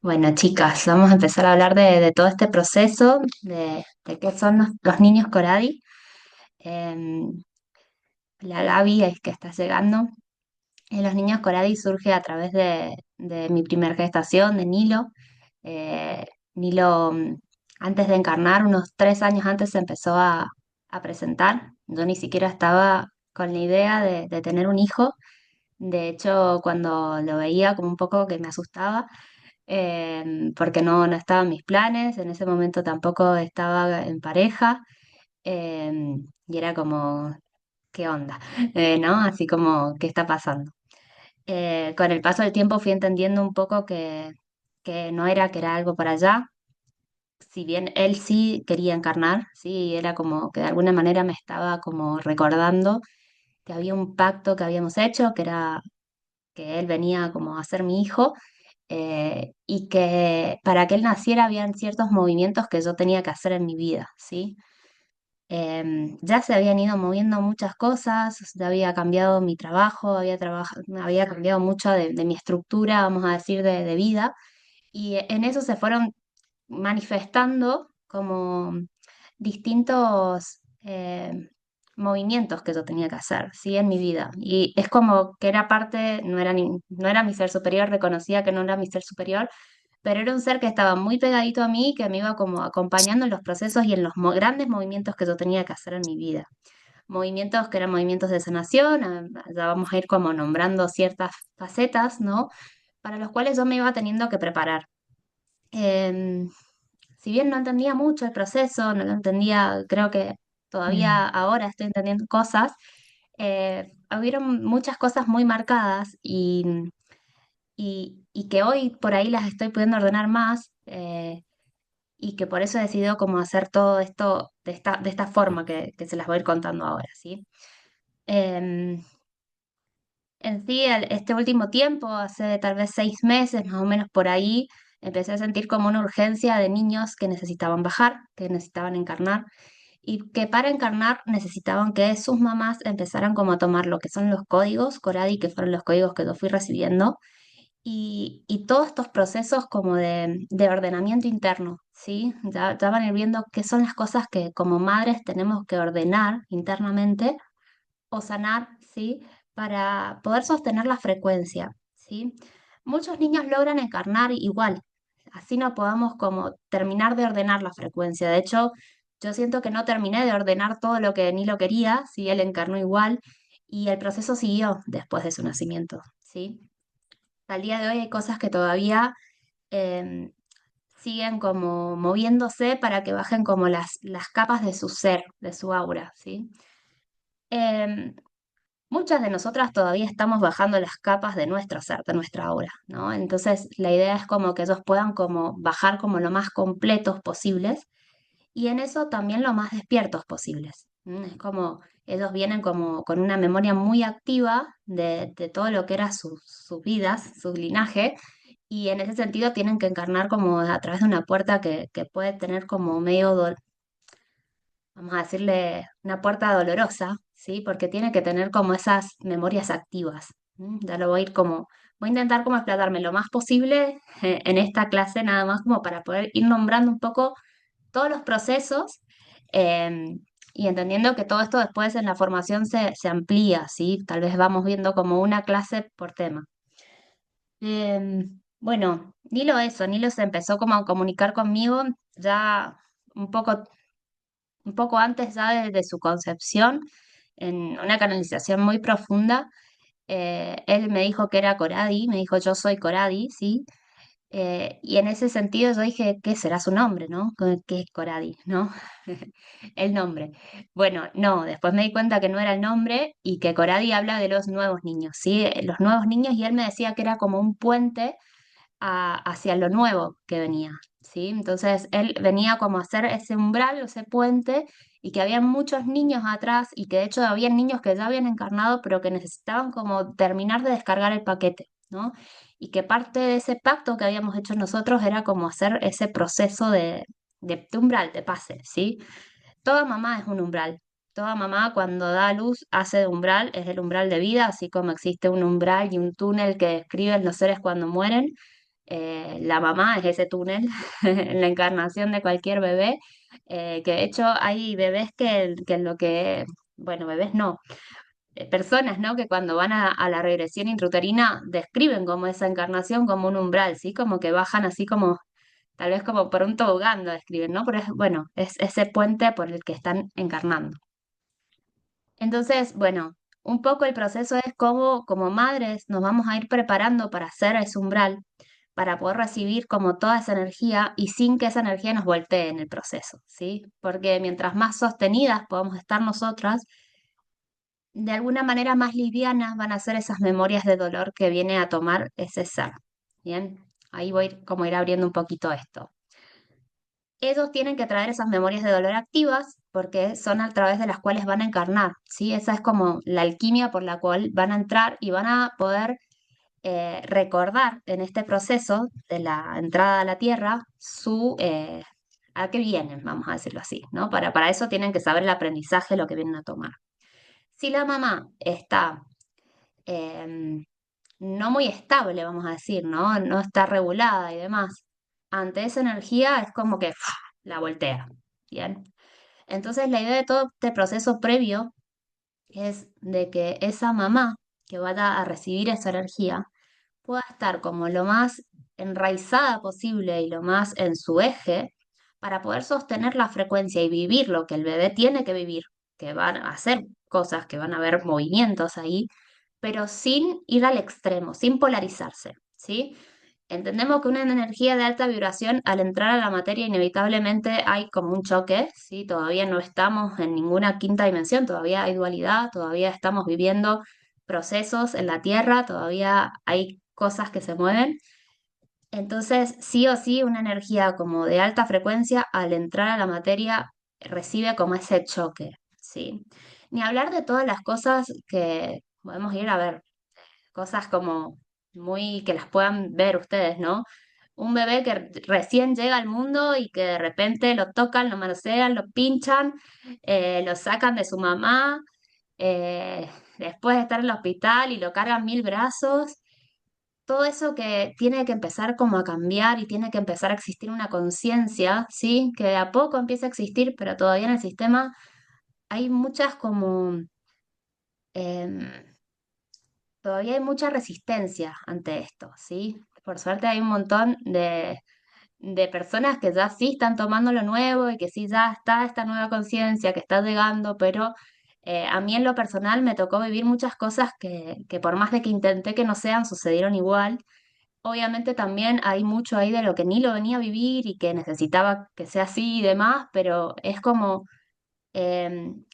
Bueno, chicas, vamos a empezar a hablar de todo este proceso, de qué son los niños Coradi. Em, la Gaby es que está llegando. Los niños Coradi surge a través de mi primer gestación, de Nilo. Nilo, antes de encarnar, unos 3 años antes, se empezó a presentar. Yo ni siquiera estaba con la idea de tener un hijo. De hecho, cuando lo veía, como un poco que me asustaba, porque no estaba en mis planes, en ese momento tampoco estaba en pareja, y era como, ¿qué onda? ¿No? Así como, ¿qué está pasando? Con el paso del tiempo fui entendiendo un poco que no era que era algo para allá, si bien él sí quería encarnar, sí, era como que de alguna manera me estaba como recordando que había un pacto que habíamos hecho, que era que él venía como a ser mi hijo, y que para que él naciera habían ciertos movimientos que yo tenía que hacer en mi vida, ¿sí? Ya se habían ido moviendo muchas cosas, ya había cambiado mi trabajo, había cambiado mucho de mi estructura, vamos a decir, de vida, y en eso se fueron manifestando como distintos movimientos que yo tenía que hacer, ¿sí? En mi vida. Y es como que era parte, no era mi ser superior, reconocía que no era mi ser superior, pero era un ser que estaba muy pegadito a mí, que me iba como acompañando en los procesos y en los grandes movimientos que yo tenía que hacer en mi vida. Movimientos que eran movimientos de sanación, ya vamos a ir como nombrando ciertas facetas, ¿no? Para los cuales yo me iba teniendo que preparar. Em, si bien no entendía mucho el proceso, no lo entendía, creo que Mm. todavía ahora estoy entendiendo cosas, hubieron muchas cosas muy marcadas y que hoy por ahí las estoy pudiendo ordenar más, y que por eso he decidido como hacer todo esto de esta forma que se las voy a ir contando ahora, ¿sí? Em, en sí, este último tiempo, hace tal vez 6 meses, más o menos por ahí, empecé a sentir como una urgencia de niños que necesitaban bajar, que necesitaban encarnar, y que para encarnar necesitaban que sus mamás empezaran como a tomar lo que son los códigos Coradi, que fueron los códigos que yo fui recibiendo, y todos estos procesos como de ordenamiento interno, ¿sí? Ya van a ir viendo qué son las cosas que como madres tenemos que ordenar internamente o sanar, ¿sí? Para poder sostener la frecuencia, ¿sí? Muchos niños logran encarnar igual, así no podamos como terminar de ordenar la frecuencia. De hecho, yo siento que no terminé de ordenar todo lo que ni lo quería, ¿sí? Él encarnó igual y el proceso siguió después de su nacimiento, ¿sí? Al día de hoy hay cosas que todavía em, siguen como moviéndose para que bajen como las capas de su ser, de su aura, ¿sí? Em, Muchas de nosotras todavía estamos bajando las capas de nuestro ser, de nuestra aura, ¿no? Entonces, la idea es como que ellos puedan como bajar como lo más completos posibles y en eso también lo más despiertos posibles. Es como ellos vienen como con una memoria muy activa de todo lo que era sus vidas, su linaje, y en ese sentido tienen que encarnar como a través de una puerta que puede tener como medio vamos a decirle, una puerta dolorosa, ¿sí? Porque tiene que tener como esas memorias activas. Ya lo voy a ir como, voy a intentar como explotarme lo más posible en esta clase, nada más como para poder ir nombrando un poco todos los procesos, em, y entendiendo que todo esto después en la formación se amplía, ¿sí? Tal vez vamos viendo como una clase por tema. Bueno, Nilo se empezó como a comunicar conmigo ya un poco un poco antes ya de su concepción, en una canalización muy profunda. Él me dijo que era Coradi, me dijo yo soy Coradi, ¿sí? Y en ese sentido yo dije, ¿qué será su nombre, no? ¿Qué es Coradi, no? El nombre. Bueno, no, después me di cuenta que no era el nombre y que Coradi habla de los nuevos niños, ¿sí? Los nuevos niños y él me decía que era como un puente hacia lo nuevo que venía, ¿sí? Entonces él venía como a hacer ese umbral, ese puente, y que había muchos niños atrás y que de hecho había niños que ya habían encarnado, pero que necesitaban como terminar de descargar el paquete, ¿no? Y que parte de ese pacto que habíamos hecho nosotros era como hacer ese proceso de umbral, de pase, ¿sí? Toda mamá es un umbral. Toda mamá cuando da a luz hace de umbral, es el umbral de vida, así como existe un umbral y un túnel que describen los seres cuando mueren. La mamá es ese túnel en la encarnación de cualquier bebé, que de hecho hay bebés que en lo que, bueno, bebés no, personas, ¿no? Que cuando van a la regresión intrauterina describen como esa encarnación como un umbral, ¿sí? Como que bajan así como, tal vez como por un tobogán lo describen, ¿no? Pero es, bueno, es ese puente por el que están encarnando. Entonces, bueno, un poco el proceso es cómo como madres nos vamos a ir preparando para hacer ese umbral, para poder recibir como toda esa energía y sin que esa energía nos voltee en el proceso, ¿sí? Porque mientras más sostenidas podamos estar nosotras, de alguna manera más livianas van a ser esas memorias de dolor que viene a tomar ese ser. Bien, ahí voy como a ir abriendo un poquito esto. Ellos tienen que traer esas memorias de dolor activas porque son a través de las cuales van a encarnar, ¿sí? Esa es como la alquimia por la cual van a entrar y van a poder recordar en este proceso de la entrada a la Tierra a qué vienen, vamos a decirlo así, ¿no? Para eso tienen que saber el aprendizaje, lo que vienen a tomar. Si la mamá está em, no muy estable, vamos a decir, ¿no? No está regulada y demás, ante esa energía es como que ¡fua! La voltea, ¿bien? Entonces la idea de todo este proceso previo es de que esa mamá que vaya a recibir esa energía pueda estar como lo más enraizada posible y lo más en su eje para poder sostener la frecuencia y vivir lo que el bebé tiene que vivir, que van a hacer cosas, que van a haber movimientos ahí, pero sin ir al extremo, sin polarizarse, ¿sí? Entendemos que una energía de alta vibración, al entrar a la materia, inevitablemente hay como un choque, ¿sí? Todavía no estamos en ninguna quinta dimensión, todavía hay dualidad, todavía estamos viviendo procesos en la Tierra, todavía hay cosas que se mueven. Entonces, sí o sí, una energía como de alta frecuencia, al entrar a la materia, recibe como ese choque, ¿sí? Ni hablar de todas las cosas que podemos ir a ver, cosas como muy que las puedan ver ustedes, ¿no? Un bebé que recién llega al mundo y que de repente lo tocan, lo manosean, lo pinchan, lo sacan de su mamá, eh, después de estar en el hospital y lo cargan mil brazos. Todo eso que tiene que empezar como a cambiar y tiene que empezar a existir una conciencia, ¿sí? Que de a poco empieza a existir, pero todavía en el sistema hay muchas como em, todavía hay mucha resistencia ante esto, ¿sí? Por suerte hay un montón de personas que ya sí están tomando lo nuevo y que sí ya está esta nueva conciencia que está llegando, pero a mí en lo personal me tocó vivir muchas cosas que por más de que intenté que no sean, sucedieron igual. Obviamente también hay mucho ahí de lo que ni lo venía a vivir y que necesitaba que sea así y demás, pero es como em,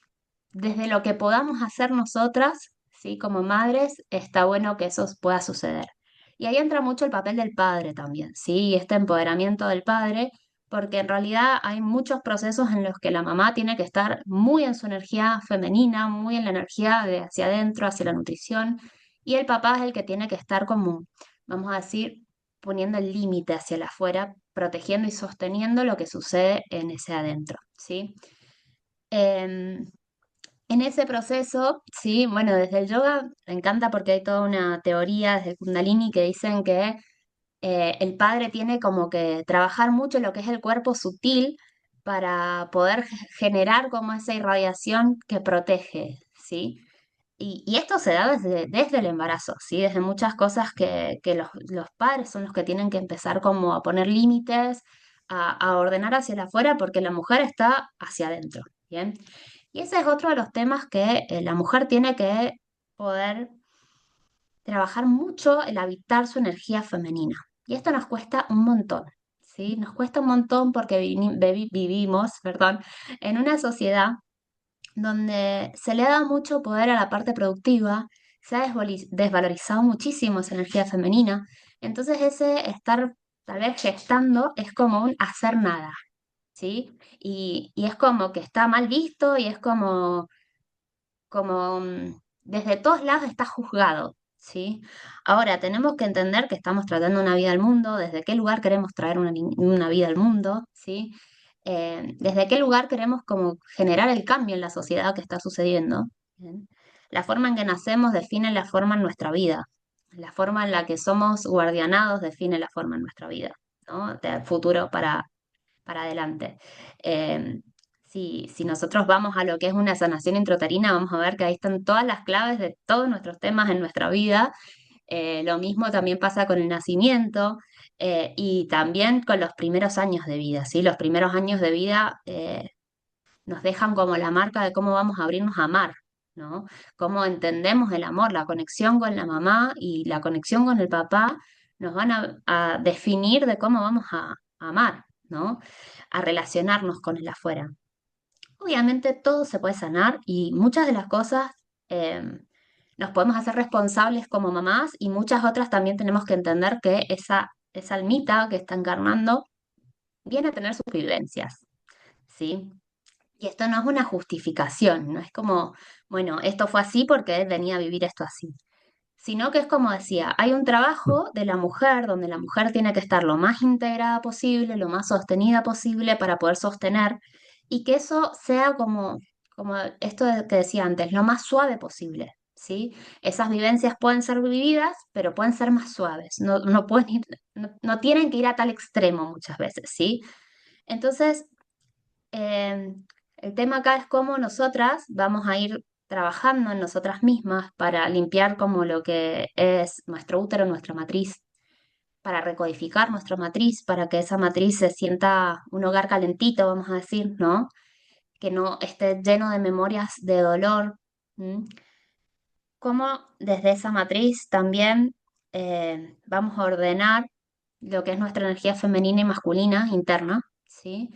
desde lo que podamos hacer nosotras, ¿sí? Como madres, está bueno que eso pueda suceder. Y ahí entra mucho el papel del padre también, ¿sí? Y este empoderamiento del padre, porque en realidad hay muchos procesos en los que la mamá tiene que estar muy en su energía femenina, muy en la energía de hacia adentro, hacia la nutrición, y el papá es el que tiene que estar como, vamos a decir, poniendo el límite hacia el afuera, protegiendo y sosteniendo lo que sucede en ese adentro, ¿sí? Em, en ese proceso, sí, bueno, desde el yoga me encanta porque hay toda una teoría desde el Kundalini que dicen que el padre tiene como que trabajar mucho lo que es el cuerpo sutil para poder generar como esa irradiación que protege, ¿sí? Y esto se da desde el embarazo, ¿sí? Desde muchas cosas que los padres son los que tienen que empezar como a poner límites, a ordenar hacia el afuera porque la mujer está hacia adentro, ¿bien? Y ese es otro de los temas que la mujer tiene que poder trabajar mucho el habitar su energía femenina. Y esto nos cuesta un montón, ¿sí? Nos cuesta un montón porque vivimos, perdón, en una sociedad donde se le ha dado mucho poder a la parte productiva, se ha desvalorizado muchísimo esa energía femenina. Entonces ese estar tal vez gestando es como un hacer nada, ¿sí? Y es como que está mal visto y es como desde todos lados está juzgado, ¿sí? Ahora, tenemos que entender que estamos tratando una vida al mundo, desde qué lugar queremos traer una vida al mundo, ¿sí? Desde qué lugar queremos como generar el cambio en la sociedad que está sucediendo. ¿Bien? La forma en que nacemos define la forma en nuestra vida. la forma en la que somos guardianados define la forma en nuestra vida, ¿no? De futuro para adelante. Eh, si nosotros vamos a lo que es una sanación intrauterina, vamos a ver que ahí están todas las claves de todos nuestros temas en nuestra vida. Lo mismo también pasa con el nacimiento y también con los primeros años de vida, ¿sí? Los primeros años de vida nos dejan como la marca de cómo vamos a abrirnos a amar, ¿no? Cómo entendemos el amor, la conexión con la mamá y la conexión con el papá nos van a definir de cómo vamos a amar, ¿no? A relacionarnos con el afuera. Obviamente todo se puede sanar y muchas de las cosas eh, nos podemos hacer responsables como mamás y muchas otras también tenemos que entender que esa almita que está encarnando viene a tener sus vivencias, ¿sí? Y esto no es una justificación, no es como, bueno, esto fue así porque él venía a vivir esto así, sino que es como decía, hay un trabajo de la mujer donde la mujer tiene que estar lo más integrada posible, lo más sostenida posible para poder sostener y que eso sea como esto que decía antes, lo más suave posible, ¿sí? Esas vivencias pueden ser vividas, pero pueden ser más suaves, no pueden ir, no tienen que ir a tal extremo muchas veces, ¿sí? Entonces, eh, el tema acá es cómo nosotras vamos a ir trabajando en nosotras mismas para limpiar como lo que es nuestro útero, nuestra matriz, para recodificar nuestra matriz, para que esa matriz se sienta un hogar calentito, vamos a decir, ¿no? Que no esté lleno de memorias de dolor. ¿M? Cómo desde esa matriz también vamos a ordenar lo que es nuestra energía femenina y masculina interna, ¿sí?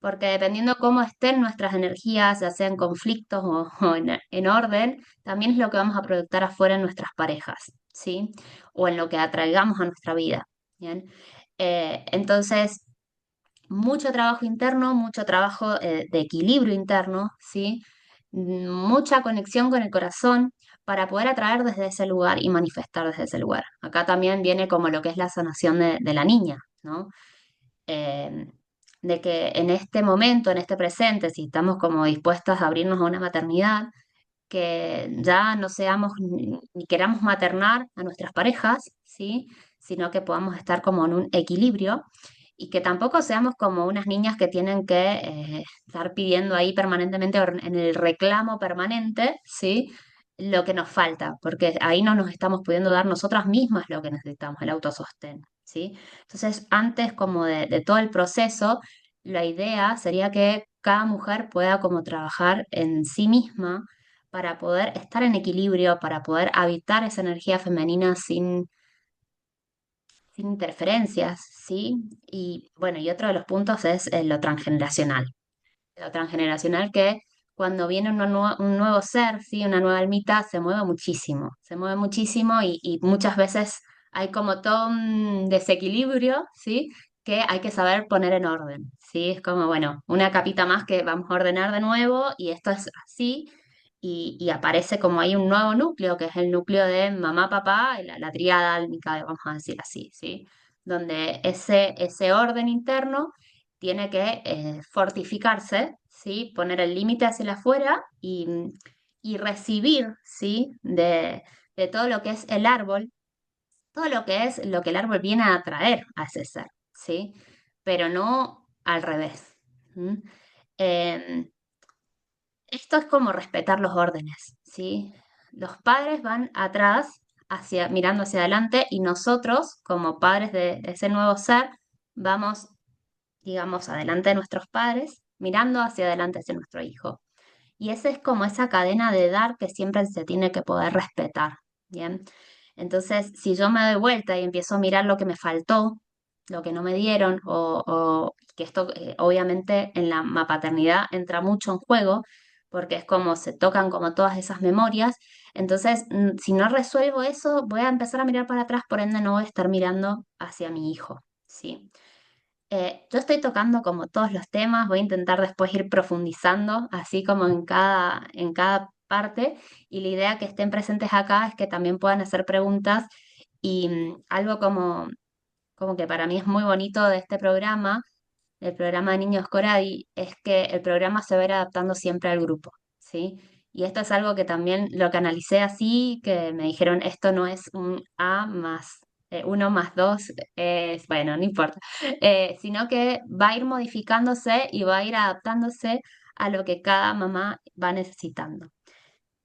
Porque dependiendo cómo estén nuestras energías, ya sea en conflictos o en orden, también es lo que vamos a proyectar afuera en nuestras parejas, ¿sí? O en lo que atraigamos a nuestra vida, ¿bien? Entonces, mucho trabajo interno, mucho trabajo de equilibrio interno, ¿sí? Mucha conexión con el corazón para poder atraer desde ese lugar y manifestar desde ese lugar. Acá también viene como lo que es la sanación de la niña, ¿no? eh, de que en este momento, en este presente, si estamos como dispuestas a abrirnos a una maternidad, que ya no seamos ni queramos maternar a nuestras parejas, ¿sí? Sino que podamos estar como en un equilibrio y que tampoco seamos como unas niñas que tienen que estar pidiendo ahí permanentemente en el reclamo permanente, ¿sí? Lo que nos falta, porque ahí no nos estamos pudiendo dar nosotras mismas lo que necesitamos, el autosostén, ¿sí? Entonces, antes como de todo el proceso, la idea sería que cada mujer pueda como trabajar en sí misma para poder estar en equilibrio, para poder habitar esa energía femenina sin interferencias, ¿sí? Y bueno, y otro de los puntos es lo transgeneracional. Lo transgeneracional que cuando viene un nuevo ser, ¿sí? Una nueva almita, se mueve muchísimo y muchas veces hay como todo un desequilibrio, ¿sí? Que hay que saber poner en orden, ¿sí? Es como, bueno, una capita más que vamos a ordenar de nuevo y esto es así y aparece como hay un nuevo núcleo, que es el núcleo de mamá, papá, la tríada álmica, vamos a decir así, ¿sí? Donde ese orden interno tiene que fortificarse, ¿sí? Poner el límite hacia el afuera y recibir, ¿sí? De todo lo que es el árbol, todo lo que es lo que el árbol viene a atraer a ese ser, ¿sí? Pero no al revés. ¿M? Em, Esto es como respetar los órdenes, ¿sí? Los padres van atrás, mirando hacia adelante, y nosotros, como padres de ese nuevo ser, vamos, digamos, adelante de nuestros padres, mirando hacia adelante hacia nuestro hijo. Y esa es como esa cadena de dar que siempre se tiene que poder respetar, ¿bien? Entonces, si yo me doy vuelta y empiezo a mirar lo que me faltó, lo que no me dieron, o que esto obviamente en la paternidad entra mucho en juego, porque es como se tocan como todas esas memorias, entonces si no resuelvo eso, voy a empezar a mirar para atrás, por ende no voy a estar mirando hacia mi hijo, ¿sí? Yo estoy tocando como todos los temas, voy a intentar después ir profundizando, así como en cada parte, y la idea que estén presentes acá es que también puedan hacer preguntas y algo como que para mí es muy bonito de este programa, el programa de Niños Coradi, es que el programa se va a ir adaptando siempre al grupo, ¿sí? Y esto es algo que también lo canalicé así, que me dijeron, esto no es un A más 1 más 2, bueno, no importa, sino que va a ir modificándose y va a ir adaptándose a lo que cada mamá va necesitando.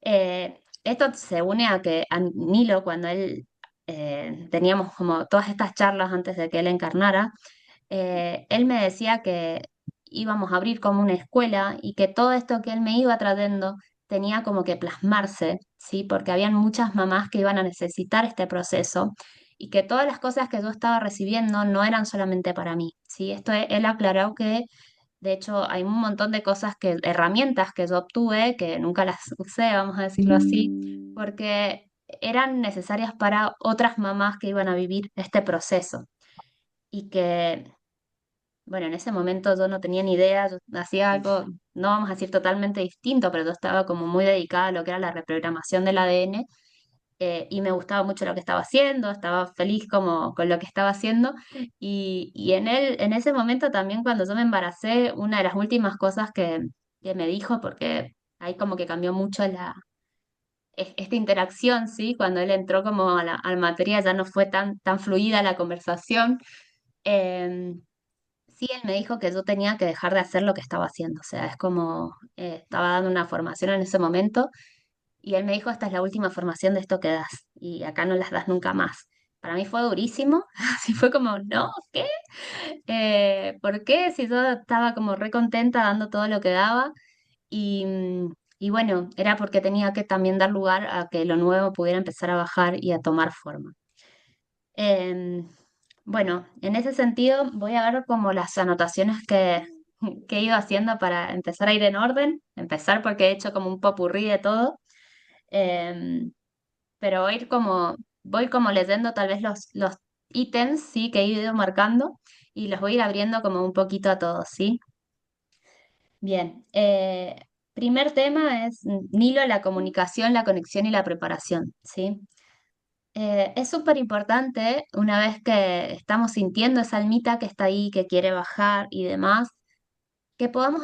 Esto se une a que a Nilo, cuando él teníamos como todas estas charlas antes de que él encarnara, él me decía que íbamos a abrir como una escuela y que todo esto que él me iba trayendo tenía como que plasmarse, ¿sí? Porque habían muchas mamás que iban a necesitar este proceso y que todas las cosas que yo estaba recibiendo no eran solamente para mí, ¿sí? Él aclaró que de hecho, hay un montón de cosas herramientas que yo obtuve, que nunca las usé, vamos a decirlo así, porque eran necesarias para otras mamás que iban a vivir este proceso. Y que, bueno, en ese momento yo no tenía ni idea, yo hacía algo, no vamos a decir totalmente distinto, pero yo estaba como muy dedicada a lo que era la reprogramación del ADN, y me gustaba mucho lo que estaba haciendo, estaba feliz como con lo que estaba haciendo y en ese momento también cuando yo me embaracé, una de las últimas cosas que me dijo, porque ahí como que cambió mucho esta interacción, ¿sí? Cuando él entró como a la materia ya no fue tan fluida la conversación. eh, Sí, él me dijo que yo tenía que dejar de hacer lo que estaba haciendo, o sea, es como estaba dando una formación en ese momento y él me dijo, esta es la última formación de esto que das y acá no las das nunca más. Para mí fue durísimo, así fue como, no, ¿qué? ¿Por qué? Si yo estaba como re contenta dando todo lo que daba y bueno, era porque tenía que también dar lugar a que lo nuevo pudiera empezar a bajar y a tomar forma. Em, bueno, en ese sentido voy a ver como las anotaciones que he ido haciendo para empezar a ir en orden, empezar porque he hecho como un popurrí de todo. Em, pero voy como leyendo tal vez los ítems, sí, que he ido marcando y los voy a ir abriendo como un poquito a todos, ¿sí? Bien, primer tema es Nilo, la comunicación, la conexión y la preparación, ¿sí? Es súper importante una vez que estamos sintiendo esa almita que está ahí, que quiere bajar y demás, que podamos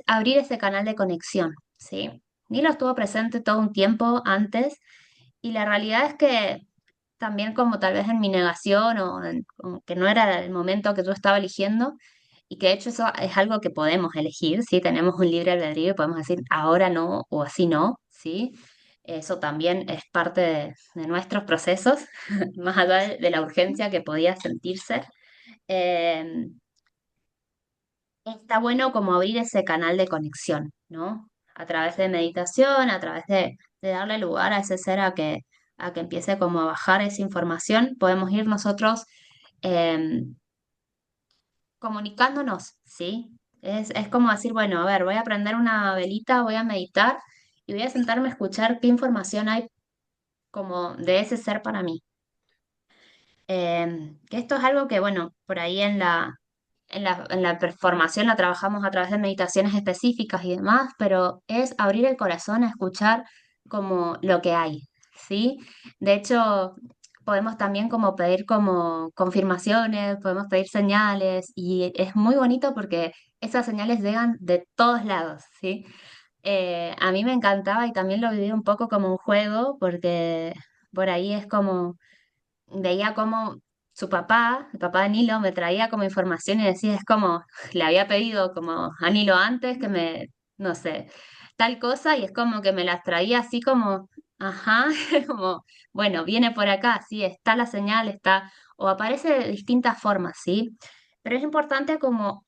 abrir ese canal de conexión, ¿sí? Nilo estuvo presente todo un tiempo antes y la realidad es que también como tal vez en mi negación como que no era el momento que yo estaba eligiendo y que de hecho eso es algo que podemos elegir, ¿sí? Tenemos un libre albedrío y podemos decir ahora no o así no, ¿sí? Eso también es parte de nuestros procesos, más allá de la urgencia que podía sentirse. Eh, Está bueno como abrir ese canal de conexión, ¿no? A través de meditación, a través de darle lugar a ese ser a que empiece como a bajar esa información, podemos ir nosotros eh, comunicándonos, ¿sí? Es como decir, bueno, a ver, voy a prender una velita, voy a meditar y voy a sentarme a escuchar qué información hay como de ese ser para mí. Que esto es algo que, bueno, por ahí en la formación la trabajamos a través de meditaciones específicas y demás, pero es abrir el corazón a escuchar como lo que hay, ¿sí? De hecho, podemos también como pedir como confirmaciones, podemos pedir señales y es muy bonito porque esas señales llegan de todos lados, ¿sí? A mí me encantaba y también lo viví un poco como un juego porque por ahí es como veía como su papá, el papá de Nilo, me traía como información y decía, es como, le había pedido como a Nilo antes que no sé, tal cosa, y es como que me las traía así como, ajá, como, bueno, viene por acá, sí, está la señal, está, o aparece de distintas formas, ¿sí? Pero es importante como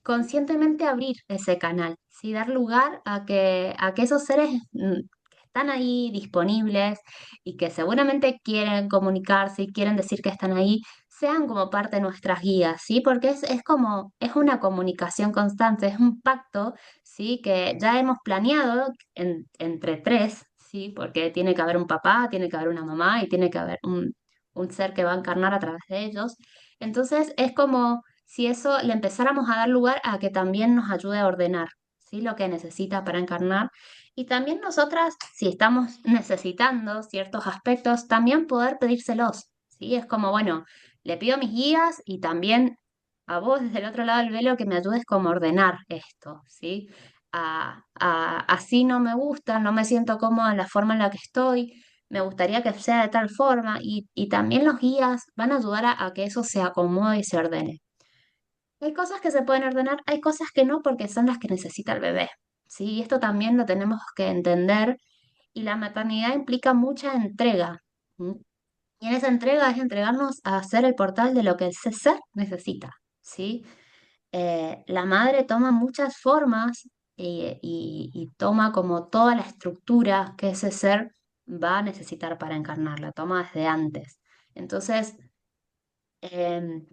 conscientemente abrir ese canal, ¿sí? Dar lugar a que esos seres que están ahí disponibles y que seguramente quieren comunicarse y quieren decir que están ahí, sean como parte de nuestras guías, ¿sí? Porque es como, es una comunicación constante, es un pacto, ¿sí? Que ya hemos planeado entre tres, ¿sí? Porque tiene que haber un papá, tiene que haber una mamá y tiene que haber un ser que va a encarnar a través de ellos. Entonces es como si eso le empezáramos a dar lugar a que también nos ayude a ordenar, ¿sí? Lo que necesita para encarnar. Y también nosotras, si estamos necesitando ciertos aspectos, también poder pedírselos, ¿sí? Es como, bueno, le pido a mis guías y también a vos desde el otro lado del velo que me ayudes como a ordenar esto, ¿sí? así no me gusta, no me siento cómoda en la forma en la que estoy, me gustaría que sea de tal forma y también los guías van a ayudar a que eso se acomode y se ordene. Hay cosas que se pueden ordenar, hay cosas que no porque son las que necesita el bebé. ¿Sí? Y esto también lo tenemos que entender y la maternidad implica mucha entrega. ¿M? Y en esa entrega es entregarnos a ser el portal de lo que ese ser necesita. ¿Sí? La madre toma muchas formas y toma como toda la estructura que ese ser va a necesitar para encarnarla, toma desde antes. Entonces,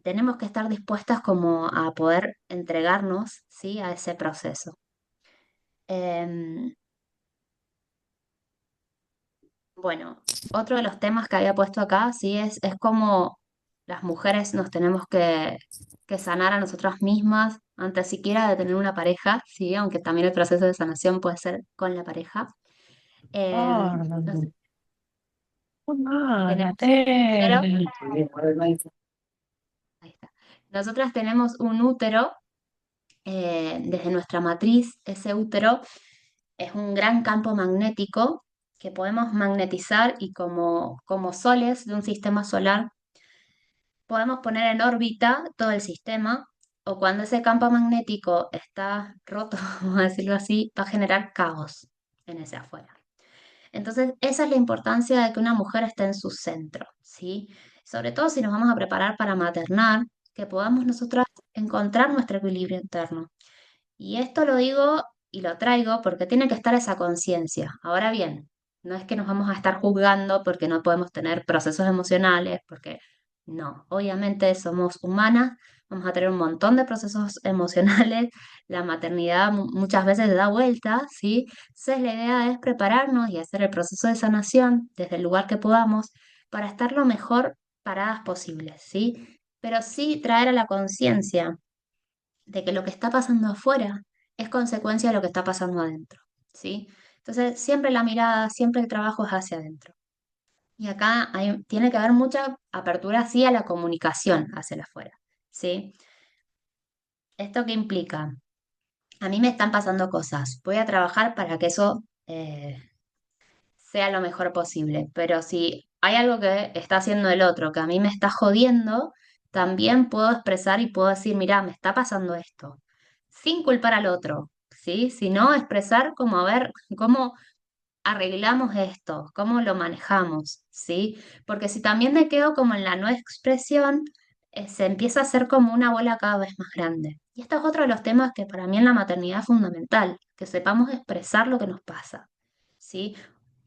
tenemos que estar dispuestas como a poder entregarnos, ¿sí? A ese proceso. Em, bueno, otro de los temas que había puesto acá, sí, es como las mujeres nos tenemos que sanar a nosotras mismas antes siquiera de tener una pareja, sí, aunque también el proceso de sanación puede ser con la pareja. Nos- tenemos un útero, ahí está. Nosotras tenemos un útero desde nuestra matriz, ese útero es un gran campo magnético que podemos magnetizar y como soles de un sistema solar podemos poner en órbita todo el sistema o cuando ese campo magnético está roto, vamos a decirlo así, va a generar caos en ese afuera. Entonces, esa es la importancia de que una mujer esté en su centro, ¿sí? Sobre todo si nos vamos a preparar para maternar, que podamos nosotras encontrar nuestro equilibrio interno. Y esto lo digo y lo traigo porque tiene que estar esa conciencia. Ahora bien, no es que nos vamos a estar juzgando porque no podemos tener procesos emocionales, porque no, obviamente somos humanas, vamos a tener un montón de procesos emocionales, la maternidad muchas veces da vuelta, ¿sí? Entonces la idea es prepararnos y hacer el proceso de sanación desde el lugar que podamos para estar lo mejor paradas posibles, ¿sí? Pero sí traer a la conciencia de que lo que está pasando afuera es consecuencia de lo que está pasando adentro, ¿sí? Entonces, siempre la mirada, siempre el trabajo es hacia adentro. Y acá tiene que haber mucha apertura, sí, a la comunicación hacia el afuera, ¿sí? ¿Esto qué implica? A mí me están pasando cosas, voy a trabajar para que eso sea lo mejor posible. Pero si hay algo que está haciendo el otro que a mí me está jodiendo, también puedo expresar y puedo decir, mira, me está pasando esto, sin culpar al otro, ¿sí? Sino expresar como a ver cómo arreglamos esto, cómo lo manejamos, ¿sí? Porque si también me quedo como en la no expresión, se empieza a hacer como una bola cada vez más grande. Y esto es otro de los temas que para mí en la maternidad es fundamental, que sepamos expresar lo que nos pasa, ¿sí?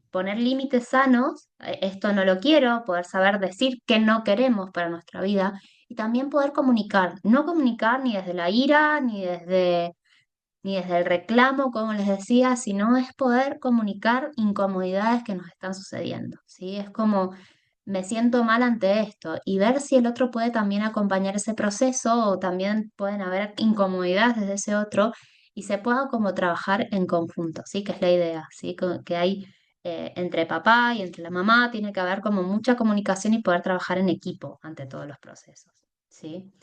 Poner límites sanos, esto no lo quiero, poder saber decir qué no queremos para nuestra vida y también poder comunicar, no comunicar ni desde la ira, ni desde el reclamo, como les decía, sino es poder comunicar incomodidades que nos están sucediendo, ¿sí? Es como me siento mal ante esto y ver si el otro puede también acompañar ese proceso o también pueden haber incomodidades desde ese otro y se pueda como trabajar en conjunto, ¿sí? Que es la idea, ¿sí? Que hay entre papá y entre la mamá, tiene que haber como mucha comunicación y poder trabajar en equipo ante todos los procesos, ¿sí?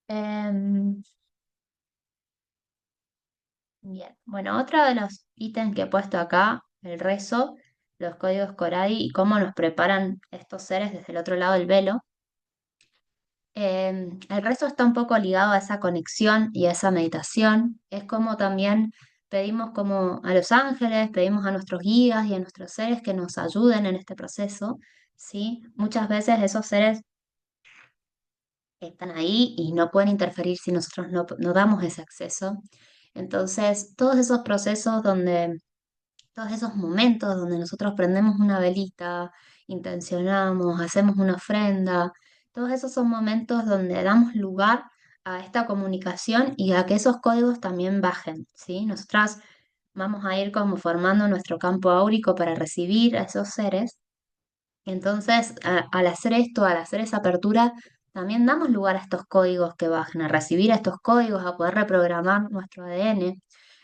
Em, Bien, bueno, otro de los ítems que he puesto acá, el rezo, los códigos Coradi y cómo nos preparan estos seres desde el otro lado del velo. El rezo está un poco ligado a esa conexión y a esa meditación. Es como también pedimos como a los ángeles, pedimos a nuestros guías y a nuestros seres que nos ayuden en este proceso, ¿sí? Muchas veces esos seres están ahí y no pueden interferir si nosotros no damos ese acceso. Entonces, todos esos procesos todos esos momentos donde nosotros prendemos una velita, intencionamos, hacemos una ofrenda, todos esos son momentos donde damos lugar a esta comunicación y a que esos códigos también bajen, ¿sí? Nosotras vamos a ir como formando nuestro campo áurico para recibir a esos seres. Entonces, al hacer esto, al hacer esa apertura, también damos lugar a estos códigos que bajen, a recibir estos códigos, a poder reprogramar nuestro ADN.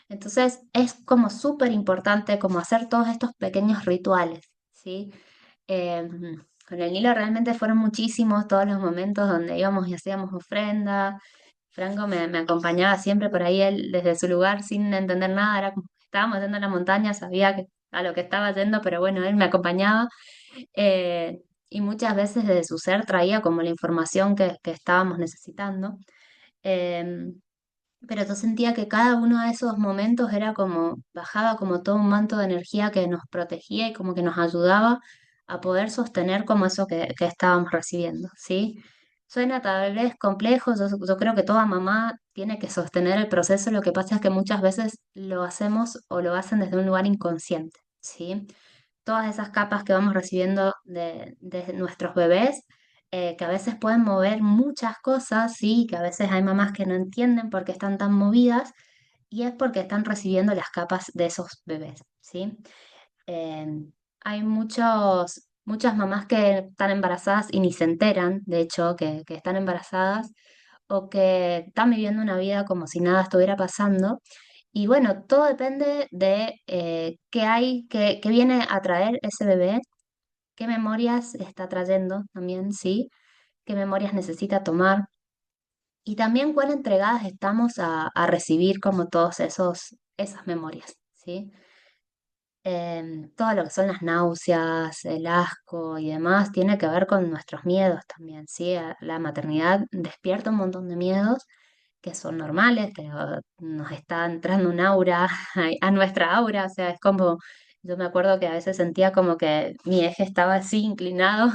Entonces, es como súper importante como hacer todos estos pequeños rituales, ¿sí? Con el Nilo realmente fueron muchísimos todos los momentos donde íbamos y hacíamos ofrenda. Franco me acompañaba siempre por ahí, él desde su lugar sin entender nada, era como que estábamos yendo a la montaña, sabía que, a lo que estaba yendo, pero bueno, él me acompañaba eh, y muchas veces desde su ser traía como la información que estábamos necesitando. Em, pero yo sentía que cada uno de esos momentos era como, bajaba como todo un manto de energía que nos protegía y como que nos ayudaba a poder sostener como eso que estábamos recibiendo, ¿sí? Suena tal vez complejo, yo creo que toda mamá tiene que sostener el proceso, lo que pasa es que muchas veces lo hacemos o lo hacen desde un lugar inconsciente, ¿sí? Todas esas capas que vamos recibiendo de nuestros bebés, que a veces pueden mover muchas cosas, sí, que a veces hay mamás que no entienden por qué están tan movidas, y es porque están recibiendo las capas de esos bebés, ¿sí? Eh, Hay muchas mamás que están embarazadas y ni se enteran, de hecho, que están embarazadas o que están viviendo una vida como si nada estuviera pasando. Y bueno, todo depende de qué hay, qué viene a traer ese bebé, qué memorias está trayendo también, ¿sí? Qué memorias necesita tomar y también cuán entregadas estamos a recibir como esas memorias, ¿sí? Todo lo que son las náuseas, el asco y demás tiene que ver con nuestros miedos también, ¿sí? La maternidad despierta un montón de miedos que son normales, que nos está entrando un aura a nuestra aura, o sea, es como, yo me acuerdo que a veces sentía como que mi eje estaba así inclinado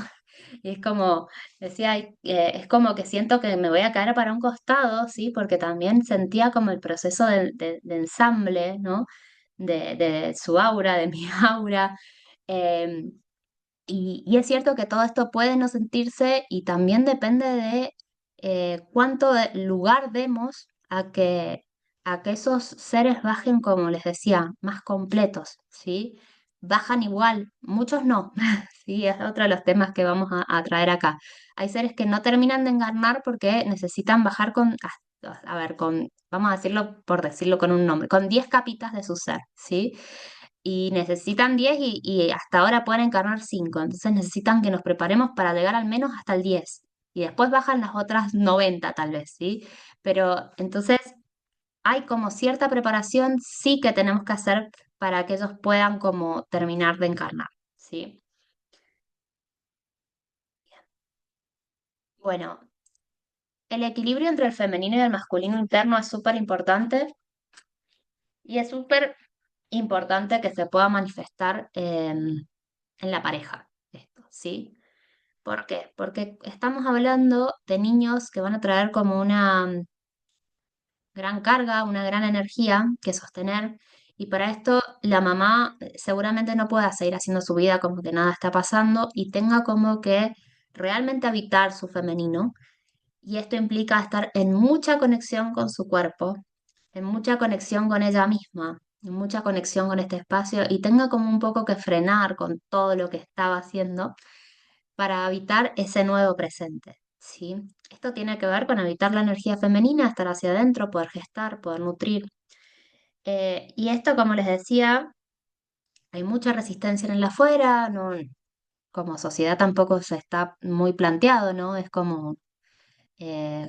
y es como, decía, "Ay, es como que siento que me voy a caer para un costado, ¿sí? Porque también sentía como el proceso de ensamble, ¿no? De su aura, de mi aura. em, y es cierto que todo esto puede no sentirse y también depende de cuánto lugar demos a que esos seres bajen, como les decía, más completos, ¿sí? Bajan igual, muchos no, ¿sí? Es otro de los temas que vamos a traer acá. Hay seres que no terminan de encarnar porque necesitan bajar a ver, vamos a decirlo por decirlo con un nombre, con 10 capitas de su ser, ¿sí? Y necesitan 10 y hasta ahora pueden encarnar 5, entonces necesitan que nos preparemos para llegar al menos hasta el 10 y después bajan las otras 90 tal vez, ¿sí? Pero entonces hay como cierta preparación sí que tenemos que hacer para que ellos puedan como terminar de encarnar, ¿sí? Bueno, el equilibrio entre el femenino y el masculino interno es súper importante y es súper importante que se pueda manifestar en la pareja, esto, ¿sí? ¿Por qué? Porque estamos hablando de niños que van a traer como una gran carga, una gran energía que sostener. Y para esto la mamá seguramente no pueda seguir haciendo su vida como que nada está pasando y tenga como que realmente habitar su femenino. Y esto implica estar en mucha conexión con su cuerpo, en mucha conexión con ella misma, en mucha conexión con este espacio y tenga como un poco que frenar con todo lo que estaba haciendo para habitar ese nuevo presente, ¿sí? Esto tiene que ver con habitar la energía femenina, estar hacia adentro, poder gestar, poder nutrir. Y esto, como les decía, hay mucha resistencia en el afuera, no, como sociedad tampoco se está muy planteado, ¿no? Es como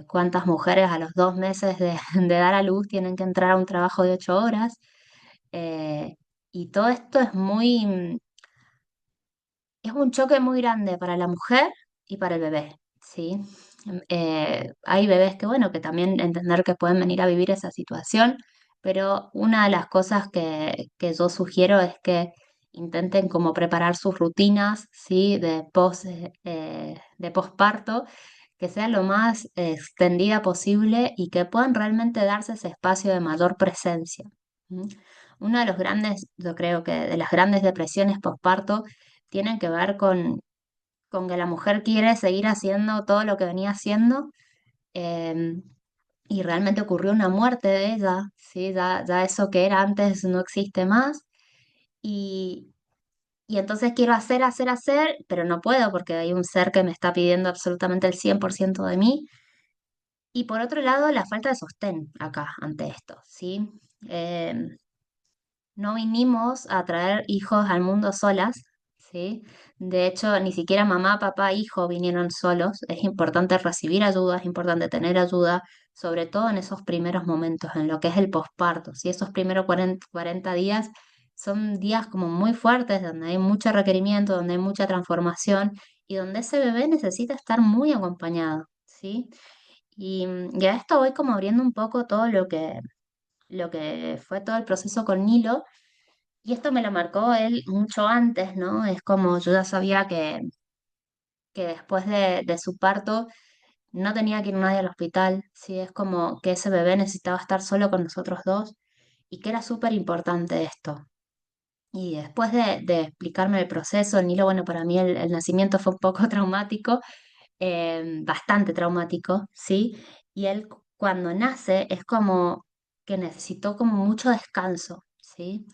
cuántas mujeres a los 2 meses de dar a luz tienen que entrar a un trabajo de 8 horas. eh, y todo esto es un choque muy grande para la mujer y para el bebé, ¿sí? Hay bebés que, bueno, que también entender que pueden venir a vivir esa situación, pero una de las cosas que yo sugiero es que intenten como preparar sus rutinas, ¿sí? De posparto, que sea lo más extendida posible y que puedan realmente darse ese espacio de mayor presencia. ¿M? Uno de los grandes, yo creo que de las grandes depresiones posparto tienen que ver con que la mujer quiere seguir haciendo todo lo que venía haciendo em, y realmente ocurrió una muerte de ella, ¿sí? Ya eso que era antes no existe más y, y entonces quiero hacer, hacer, hacer, pero no puedo porque hay un ser que me está pidiendo absolutamente el 100% de mí. Y por otro lado, la falta de sostén acá ante esto, ¿sí? Em, no vinimos a traer hijos al mundo solas, ¿sí? De hecho, ni siquiera mamá, papá, hijo vinieron solos. Es importante recibir ayuda, es importante tener ayuda, sobre todo en esos primeros momentos, en lo que es el posparto, ¿sí? Esos primeros 40 días son días como muy fuertes, donde hay mucho requerimiento, donde hay mucha transformación y donde ese bebé necesita estar muy acompañado, ¿sí? Y a esto voy como abriendo un poco todo lo que fue todo el proceso con Nilo. Y esto me lo marcó él mucho antes, ¿no? Es como yo ya sabía que después de su parto no tenía que ir nadie al hospital, ¿sí? Es como que ese bebé necesitaba estar solo con nosotros dos y que era súper importante esto. Y después de explicarme el proceso, el Nilo, bueno, para mí el nacimiento fue un poco traumático, bastante traumático, ¿sí? Y él cuando nace es como que necesitó como mucho descanso, ¿sí?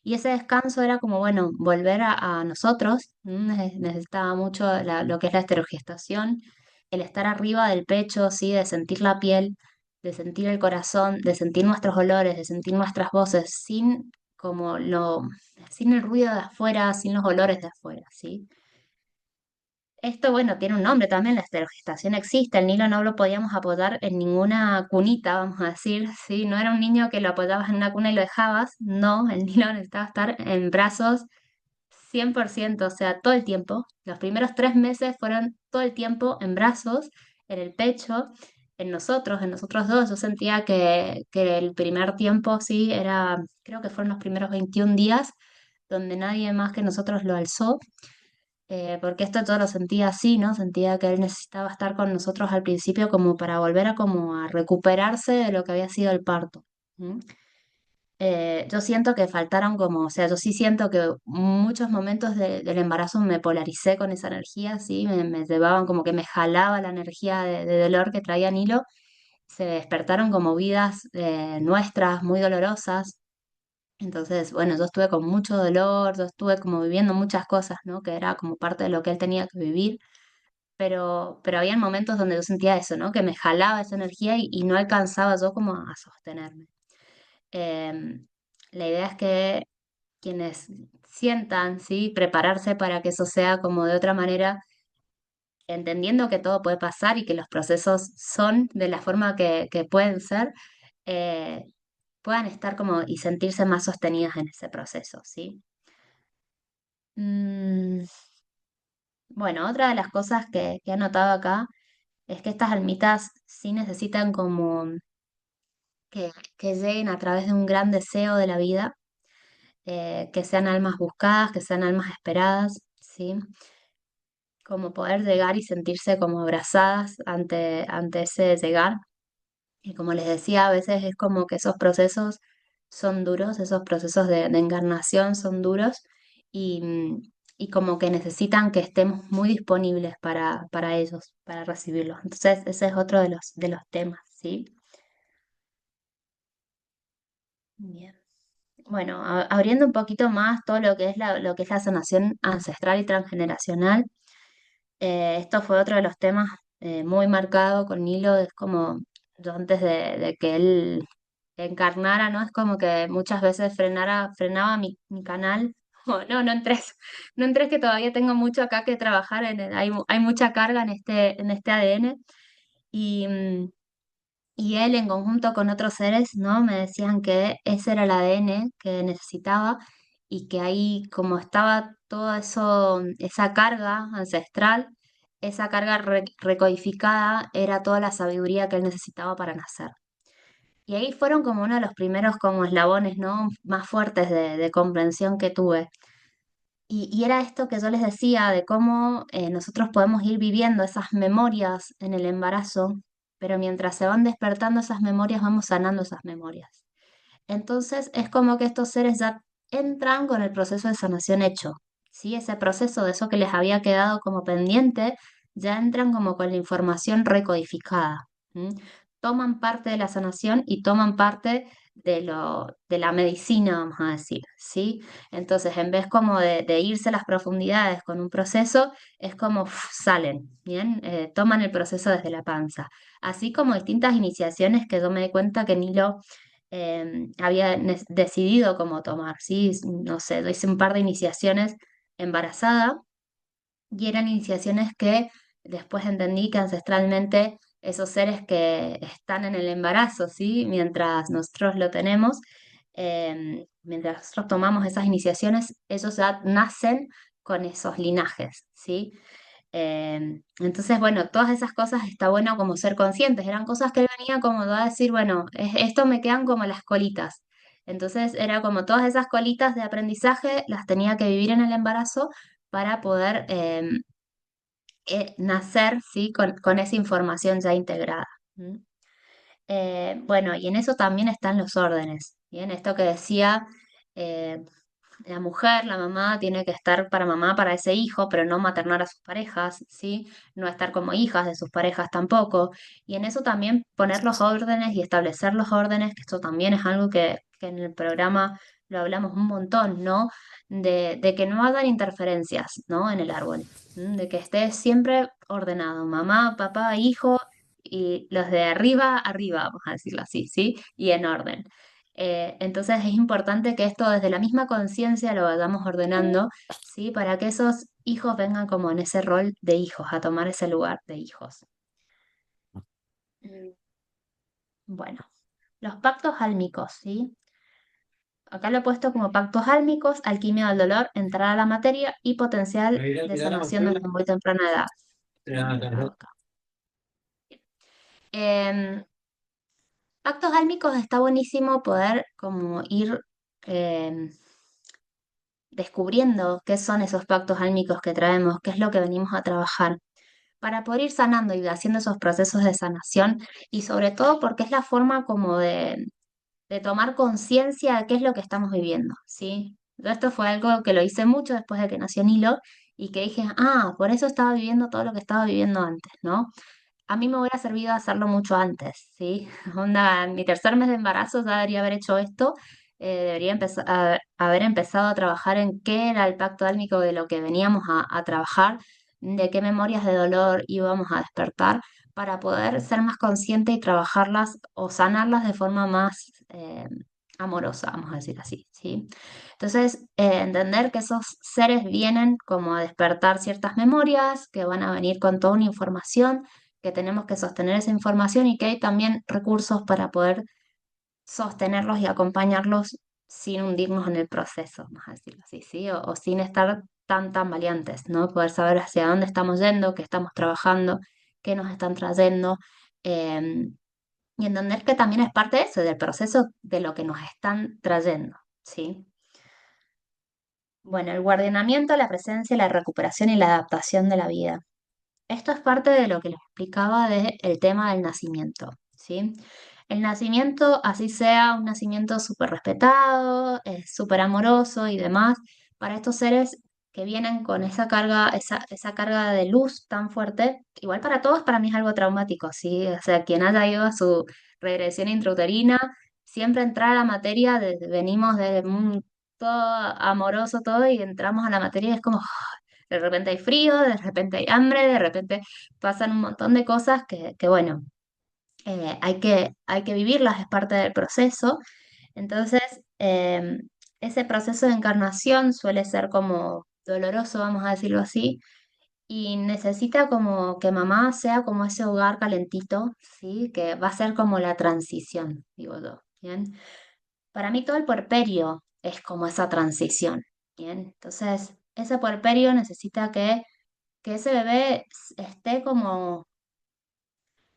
Y ese descanso era como, bueno, volver a nosotros, necesitaba mucho lo que es la esterogestación, el estar arriba del pecho, ¿sí? De sentir la piel, de sentir el corazón, de sentir nuestros olores, de sentir nuestras voces, sin el ruido de afuera, sin los olores de afuera, ¿sí? Esto, bueno, tiene un nombre también, la esterogestación existe, el Nilo no lo podíamos apoyar en ninguna cunita, vamos a decir, ¿sí? No era un niño que lo apoyabas en una cuna y lo dejabas, no, el Nilo necesitaba estar en brazos 100%, o sea, todo el tiempo. Los primeros 3 meses fueron todo el tiempo en brazos, en el pecho, en nosotros dos. Yo sentía que el primer tiempo, sí, creo que fueron los primeros 21 días, donde nadie más que nosotros lo alzó, porque esto yo lo sentía así, ¿no? Sentía que él necesitaba estar con nosotros al principio como para volver a como a recuperarse de lo que había sido el parto. ¿M? Yo siento que faltaron como, o sea, yo sí siento que muchos momentos del embarazo me polaricé con esa energía, sí, me llevaban como que me jalaba la energía de dolor que traía Nilo, se despertaron como vidas nuestras muy dolorosas. Entonces, bueno, yo estuve con mucho dolor, yo estuve como viviendo muchas cosas, ¿no? Que era como parte de lo que él tenía que vivir, pero había momentos donde yo sentía eso, ¿no? Que me jalaba esa energía y no alcanzaba yo como a sostenerme. Em, la idea es que quienes sientan, ¿sí? Prepararse para que eso sea como de otra manera, entendiendo que todo puede pasar y que los procesos son de la forma que pueden ser, eh, puedan estar como y sentirse más sostenidas en ese proceso, ¿sí? Mm, bueno, otra de las cosas que he notado acá es que estas almitas sí necesitan como que, que lleguen a través de un gran deseo de la vida, que sean almas buscadas, que sean almas esperadas, ¿sí? Como poder llegar y sentirse como abrazadas ante ese llegar. Y como les decía, a veces es como que esos procesos son duros, esos procesos de encarnación son duros y como que necesitan que estemos muy disponibles para ellos, para recibirlos. Entonces, ese es otro de los temas, ¿sí? Bien. Bueno, abriendo un poquito más todo lo que es la sanación ancestral y transgeneracional. Esto fue otro de los temas muy marcado con Nilo, es como yo antes de que él encarnara, ¿no? Es como que muchas veces frenaba mi canal. Oh, no, no entres que todavía tengo mucho acá que trabajar, hay mucha carga en este ADN. Y, y él en conjunto con otros seres, ¿no? Me decían que ese era el ADN que necesitaba y que ahí como estaba todo eso, esa carga ancestral, esa carga recodificada era toda la sabiduría que él necesitaba para nacer. Y ahí fueron como uno de los primeros como eslabones, ¿no? Más fuertes de comprensión que tuve. Y era esto que yo les decía de cómo nosotros podemos ir viviendo esas memorias en el embarazo, pero mientras se van despertando esas memorias, vamos sanando esas memorias. Entonces es como que estos seres ya entran con el proceso de sanación hecho, ¿sí? Ese proceso de eso que les había quedado como pendiente, ya entran como con la información recodificada. ¿M? Toman parte de la sanación y toman parte de la medicina, vamos a decir, ¿sí? Entonces, en vez como de irse a las profundidades con un proceso, es como salen, ¿bien? Toman el proceso desde la panza. Así como distintas iniciaciones que yo me di cuenta que Nilo había decidido cómo tomar, ¿sí? No sé, hice un par de iniciaciones embarazada y eran iniciaciones que después entendí que ancestralmente esos seres que están en el embarazo, ¿sí? Mientras nosotros lo tenemos, mientras nosotros tomamos esas iniciaciones, ellos ya nacen con esos linajes, ¿sí? Entonces, bueno, todas esas cosas está bueno como ser conscientes, eran cosas que él venía como a decir, bueno, esto me quedan como las colitas. Entonces era como todas esas colitas de aprendizaje las tenía que vivir en el embarazo para poder nacer, ¿sí? Con esa información ya integrada. ¿M? Bueno, y en eso también están los órdenes. Bien, esto que decía, eh, la mujer, la mamá, tiene que estar para mamá, para ese hijo, pero no maternar a sus parejas, ¿sí? No estar como hijas de sus parejas tampoco. Y en eso también poner los órdenes y establecer los órdenes, que esto también es algo que en el programa lo hablamos un montón, ¿no? De que no hagan interferencias, ¿no? En el árbol, de que esté siempre ordenado, mamá, papá, hijo, y los de arriba, arriba, vamos a decirlo así, ¿sí? Y en orden. Entonces es importante que esto desde la misma conciencia lo vayamos ordenando, ¿sí? Para que esos hijos vengan como en ese rol de hijos, a tomar ese lugar de hijos. Mm, Bueno, los pactos álmicos, ¿sí? Acá lo he puesto como pactos álmicos, alquimia del dolor, entrar a la materia y potencial de sanación desde muy temprana edad. Lo hago acá. Em, Pactos álmicos está buenísimo poder como ir em, descubriendo qué son esos pactos álmicos que traemos, qué es lo que venimos a trabajar, para poder ir sanando y haciendo esos procesos de sanación y sobre todo porque es la forma como de tomar conciencia de qué es lo que estamos viviendo, ¿sí? Yo esto fue algo que lo hice mucho después de que nació Nilo y que dije, ah, por eso estaba viviendo todo lo que estaba viviendo antes, ¿no? A mí me hubiera servido hacerlo mucho antes, ¿sí? Onda, en mi tercer mes de embarazo ya debería haber hecho esto, debería haber empezado a trabajar en qué era el pacto álmico de lo que veníamos a trabajar, de qué memorias de dolor íbamos a despertar, para poder ser más consciente y trabajarlas o sanarlas de forma más amorosa, vamos a decir así, ¿sí? Entonces, entender que esos seres vienen como a despertar ciertas memorias, que van a venir con toda una información que tenemos que sostener esa información y que hay también recursos para poder sostenerlos y acompañarlos sin hundirnos en el proceso, vamos a decirlo así, ¿sí? O sin estar tan tambaleantes, ¿no? Poder saber hacia dónde estamos yendo, qué estamos trabajando, qué nos están trayendo, y entender que también es parte de eso, del proceso de lo que nos están trayendo, ¿sí? Bueno, el guardianamiento, la presencia, la recuperación y la adaptación de la vida. Esto es parte de lo que les explicaba del tema del nacimiento, ¿sí? El nacimiento, así sea un nacimiento súper respetado, súper amoroso y demás, para estos seres que vienen con esa carga, esa carga de luz tan fuerte, igual para todos, para mí es algo traumático, ¿sí? O sea, quien haya ido a su regresión intrauterina, siempre entrar a la materia, venimos de todo amoroso, todo, y entramos a la materia y es como, de repente hay frío, de repente hay hambre, de repente pasan un montón de cosas que bueno, hay que vivirlas, es parte del proceso. Entonces, ese proceso de encarnación suele ser como doloroso, vamos a decirlo así, y necesita como que mamá sea como ese hogar calentito, ¿sí? Que va a ser como la transición, digo yo, ¿bien? Para mí todo el puerperio es como esa transición, ¿bien? Entonces, ese puerperio necesita que ese bebé esté como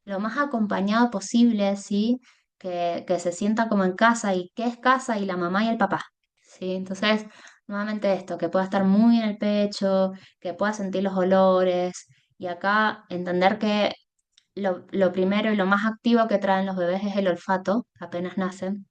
lo más acompañado posible, ¿sí? Que se sienta como en casa y que es casa y la mamá y el papá, ¿sí? Entonces, nuevamente esto, que pueda estar muy en el pecho, que pueda sentir los olores y acá entender que lo primero y lo más activo que traen los bebés es el olfato, apenas nacen.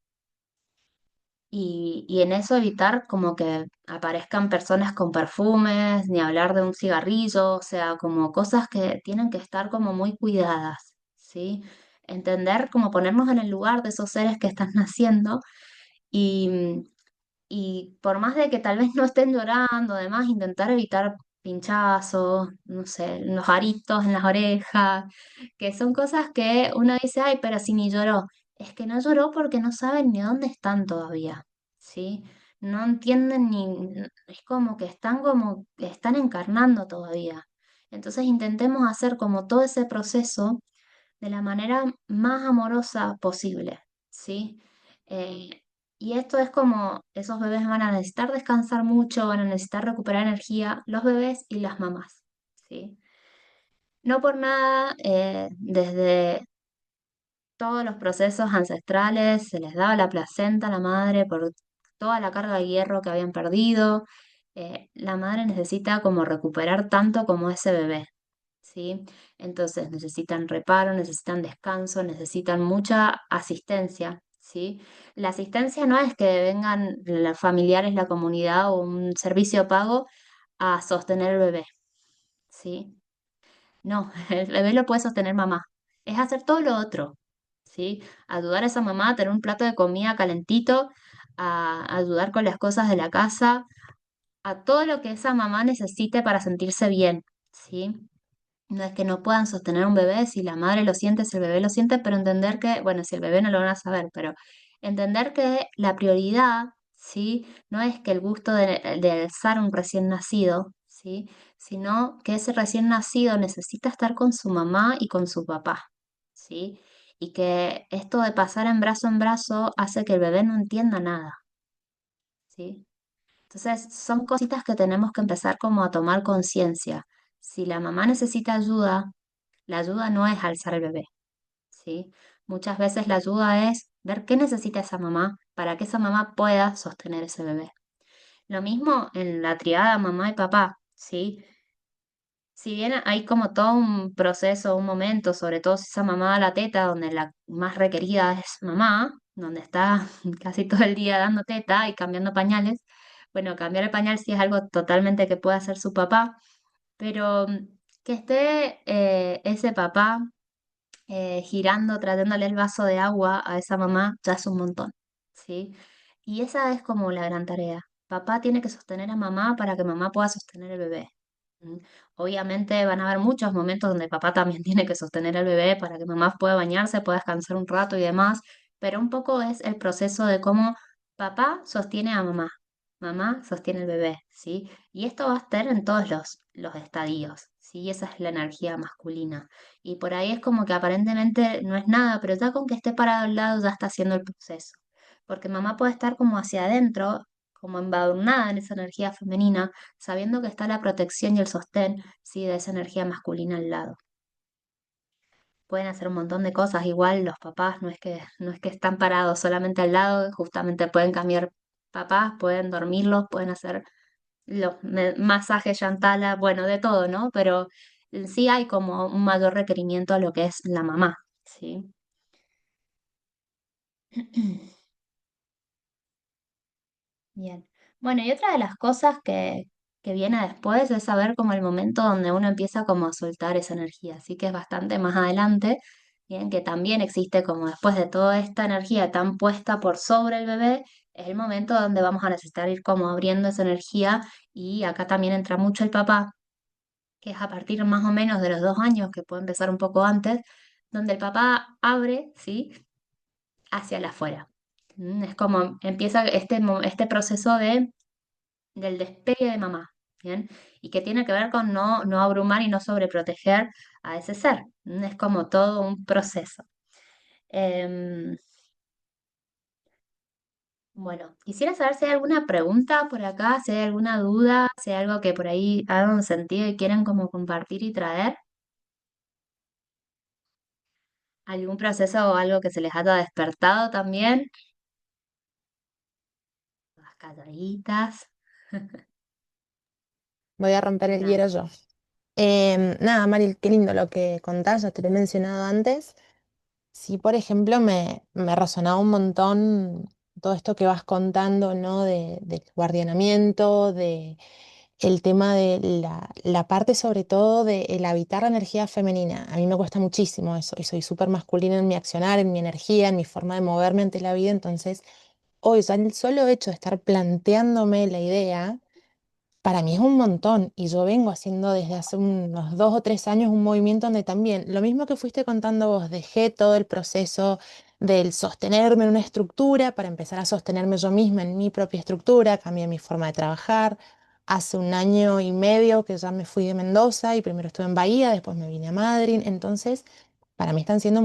Y en eso evitar como que aparezcan personas con perfumes, ni hablar de un cigarrillo, o sea, como cosas que tienen que estar como muy cuidadas, ¿sí? Entender, como ponernos en el lugar de esos seres que están naciendo y, y por más de que tal vez no estén llorando, además intentar evitar pinchazos, no sé, los aritos en las orejas, que son cosas que uno dice, ay, pero si ni lloró. Es que no lloró porque no saben ni dónde están todavía, ¿sí? no entienden ni, es como que están encarnando todavía. Entonces intentemos hacer como todo ese proceso de la manera más amorosa posible, ¿sí? Eh, y esto es como esos bebés van a necesitar descansar mucho, van a necesitar recuperar energía, los bebés y las mamás, ¿sí? No por nada, desde todos los procesos ancestrales se les daba la placenta a la madre por toda la carga de hierro que habían perdido. La madre necesita como recuperar tanto como ese bebé, ¿sí? Entonces necesitan reparo, necesitan descanso, necesitan mucha asistencia, ¿sí? La asistencia no es que vengan los familiares, la comunidad o un servicio pago a sostener el bebé, ¿sí? No, el bebé lo puede sostener mamá. Es hacer todo lo otro, ¿sí? Ayudar a esa mamá a tener un plato de comida calentito, a ayudar con las cosas de la casa, a todo lo que esa mamá necesite para sentirse bien, ¿sí? No es que no puedan sostener un bebé, si la madre lo siente, si el bebé lo siente, pero entender que, bueno, si el bebé no lo van a saber, pero entender que la prioridad, ¿sí? No es que el gusto de alzar un recién nacido, ¿sí? Sino que ese recién nacido necesita estar con su mamá y con su papá, ¿sí? Y que esto de pasar en brazo hace que el bebé no entienda nada, ¿sí? Entonces, son cositas que tenemos que empezar como a tomar conciencia. Si la mamá necesita ayuda, la ayuda no es alzar el bebé, ¿sí? Muchas veces la ayuda es ver qué necesita esa mamá para que esa mamá pueda sostener ese bebé. Lo mismo en la triada mamá y papá, ¿sí? Si bien hay como todo un proceso, un momento, sobre todo si esa mamá da la teta, donde la más requerida es mamá, donde está casi todo el día dando teta y cambiando pañales, bueno, cambiar el pañal sí es algo totalmente que puede hacer su papá, pero que esté ese papá girando, trayéndole el vaso de agua a esa mamá, ya es un montón, ¿sí? Y esa es como la gran tarea. Papá tiene que sostener a mamá para que mamá pueda sostener el bebé. ¿Mm? Obviamente van a haber muchos momentos donde papá también tiene que sostener al bebé para que mamá pueda bañarse, pueda descansar un rato y demás, pero un poco es el proceso de cómo papá sostiene a mamá, mamá sostiene al bebé, ¿sí? Y esto va a estar en todos los estadios, ¿sí? Esa es la energía masculina. Y por ahí es como que aparentemente no es nada, pero ya con que esté parado al lado ya está haciendo el proceso. Porque mamá puede estar como hacia adentro, como embadurnada en esa energía femenina, sabiendo que está la protección y el sostén, sí, de esa energía masculina al lado. Pueden hacer un montón de cosas, igual los papás no es que están parados solamente al lado, justamente pueden cambiar papás, pueden dormirlos, pueden hacer los masajes Yantala, bueno, de todo, ¿no? Pero sí hay como un mayor requerimiento a lo que es la mamá, ¿sí? Bien. Bueno, y otra de las cosas que viene después es saber como el momento donde uno empieza como a soltar esa energía, así que es bastante más adelante, bien, que también existe como después de toda esta energía tan puesta por sobre el bebé, es el momento donde vamos a necesitar ir como abriendo esa energía y acá también entra mucho el papá, que es a partir más o menos de los 2 años, que puede empezar un poco antes, donde el papá abre, ¿sí? Hacia el afuera. Es como empieza este proceso del despegue de mamá, ¿bien? Y que tiene que ver con no abrumar y no sobreproteger a ese ser. Es como todo un proceso. Em, bueno, quisiera saber si hay alguna pregunta por acá, si hay alguna duda, si hay algo que por ahí haga un sentido y quieren como compartir y traer. ¿Algún proceso o algo que se les haya despertado también? Las calladitas. Voy a romper el Nada. hielo yo. Nada, Maril, qué lindo lo que contás, ya te lo he mencionado antes. Sí, por ejemplo, me resonaba un montón todo esto que vas contando, ¿no? Del guardianamiento, de el tema de la parte sobre todo de el habitar la energía femenina. A mí me cuesta muchísimo eso, y soy súper masculina en mi accionar, en mi energía, en mi forma de moverme ante la vida. Entonces, hoy, ya el solo hecho de estar planteándome la idea para mí es un montón y yo vengo haciendo desde hace unos 2 o 3 años un movimiento donde también, lo mismo que fuiste contando vos, dejé todo el proceso del sostenerme en una estructura para empezar a sostenerme yo misma en mi propia estructura, cambié mi forma de trabajar. Hace 1 año y medio que ya me fui de Mendoza y primero estuve en Bahía, después me vine a Madrid, entonces para mí están siendo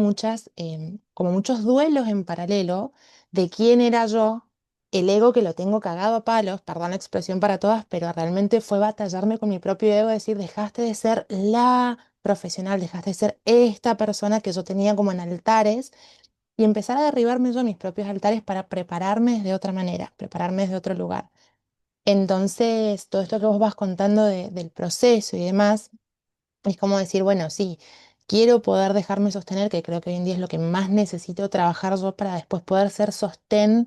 como muchos duelos en paralelo de quién era yo, el ego que lo tengo cagado a palos, perdón la expresión para todas, pero realmente fue batallarme con mi propio ego, decir, dejaste de ser la profesional, dejaste de ser esta persona que yo tenía como en altares y empezar a derribarme yo mis propios altares para prepararme de otra manera, prepararme desde otro lugar. Entonces, todo esto que vos vas contando del proceso y demás, es como decir, bueno, sí, quiero poder dejarme sostener, que creo que hoy en día es lo que más necesito trabajar yo para después poder ser sostén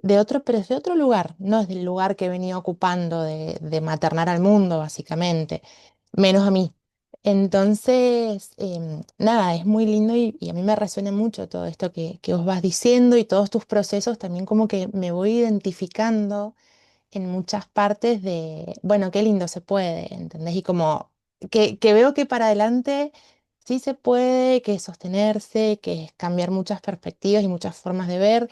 de otro, pero es de otro lugar, no es del lugar que venía ocupando de maternar al mundo, básicamente, menos a mí. Entonces, nada, es muy lindo y a mí me resuena mucho todo esto que vos vas diciendo y todos tus procesos, también como que me voy identificando en muchas partes de, bueno, qué lindo se puede, ¿entendés? Y como que veo que para adelante sí se puede, que es sostenerse, que es cambiar muchas perspectivas y muchas formas de ver.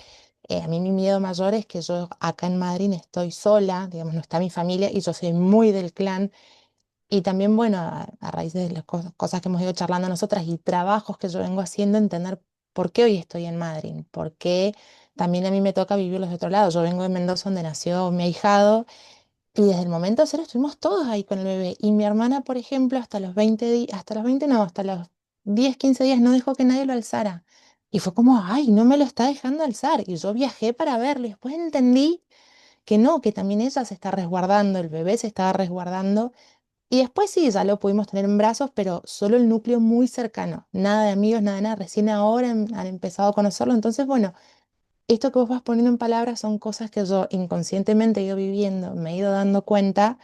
A mí mi miedo mayor es que yo acá en Madrid estoy sola, digamos, no está mi familia y yo soy muy del clan. Y también, bueno, a raíz de las cosas que hemos ido charlando nosotras y trabajos que yo vengo haciendo, entender por qué hoy estoy en Madrid, por qué también a mí me toca vivirlos de otro lado. Yo vengo de Mendoza, donde nació mi ahijado, y desde el momento cero estuvimos todos ahí con el bebé. Y mi hermana, por ejemplo, hasta los 20 días, hasta los 20 no, hasta los 10 15 días no dejó que nadie lo alzara. Y fue como, ay, no me lo está dejando alzar. Y yo viajé para verlo. Y después entendí que no, que también ella se está resguardando, el bebé se estaba resguardando. Y después sí, ya lo pudimos tener en brazos, pero solo el núcleo muy cercano. Nada de amigos, nada de nada. Recién ahora han empezado a conocerlo. Entonces, bueno, esto que vos vas poniendo en palabras son cosas que yo inconscientemente he ido viviendo, me he ido dando cuenta,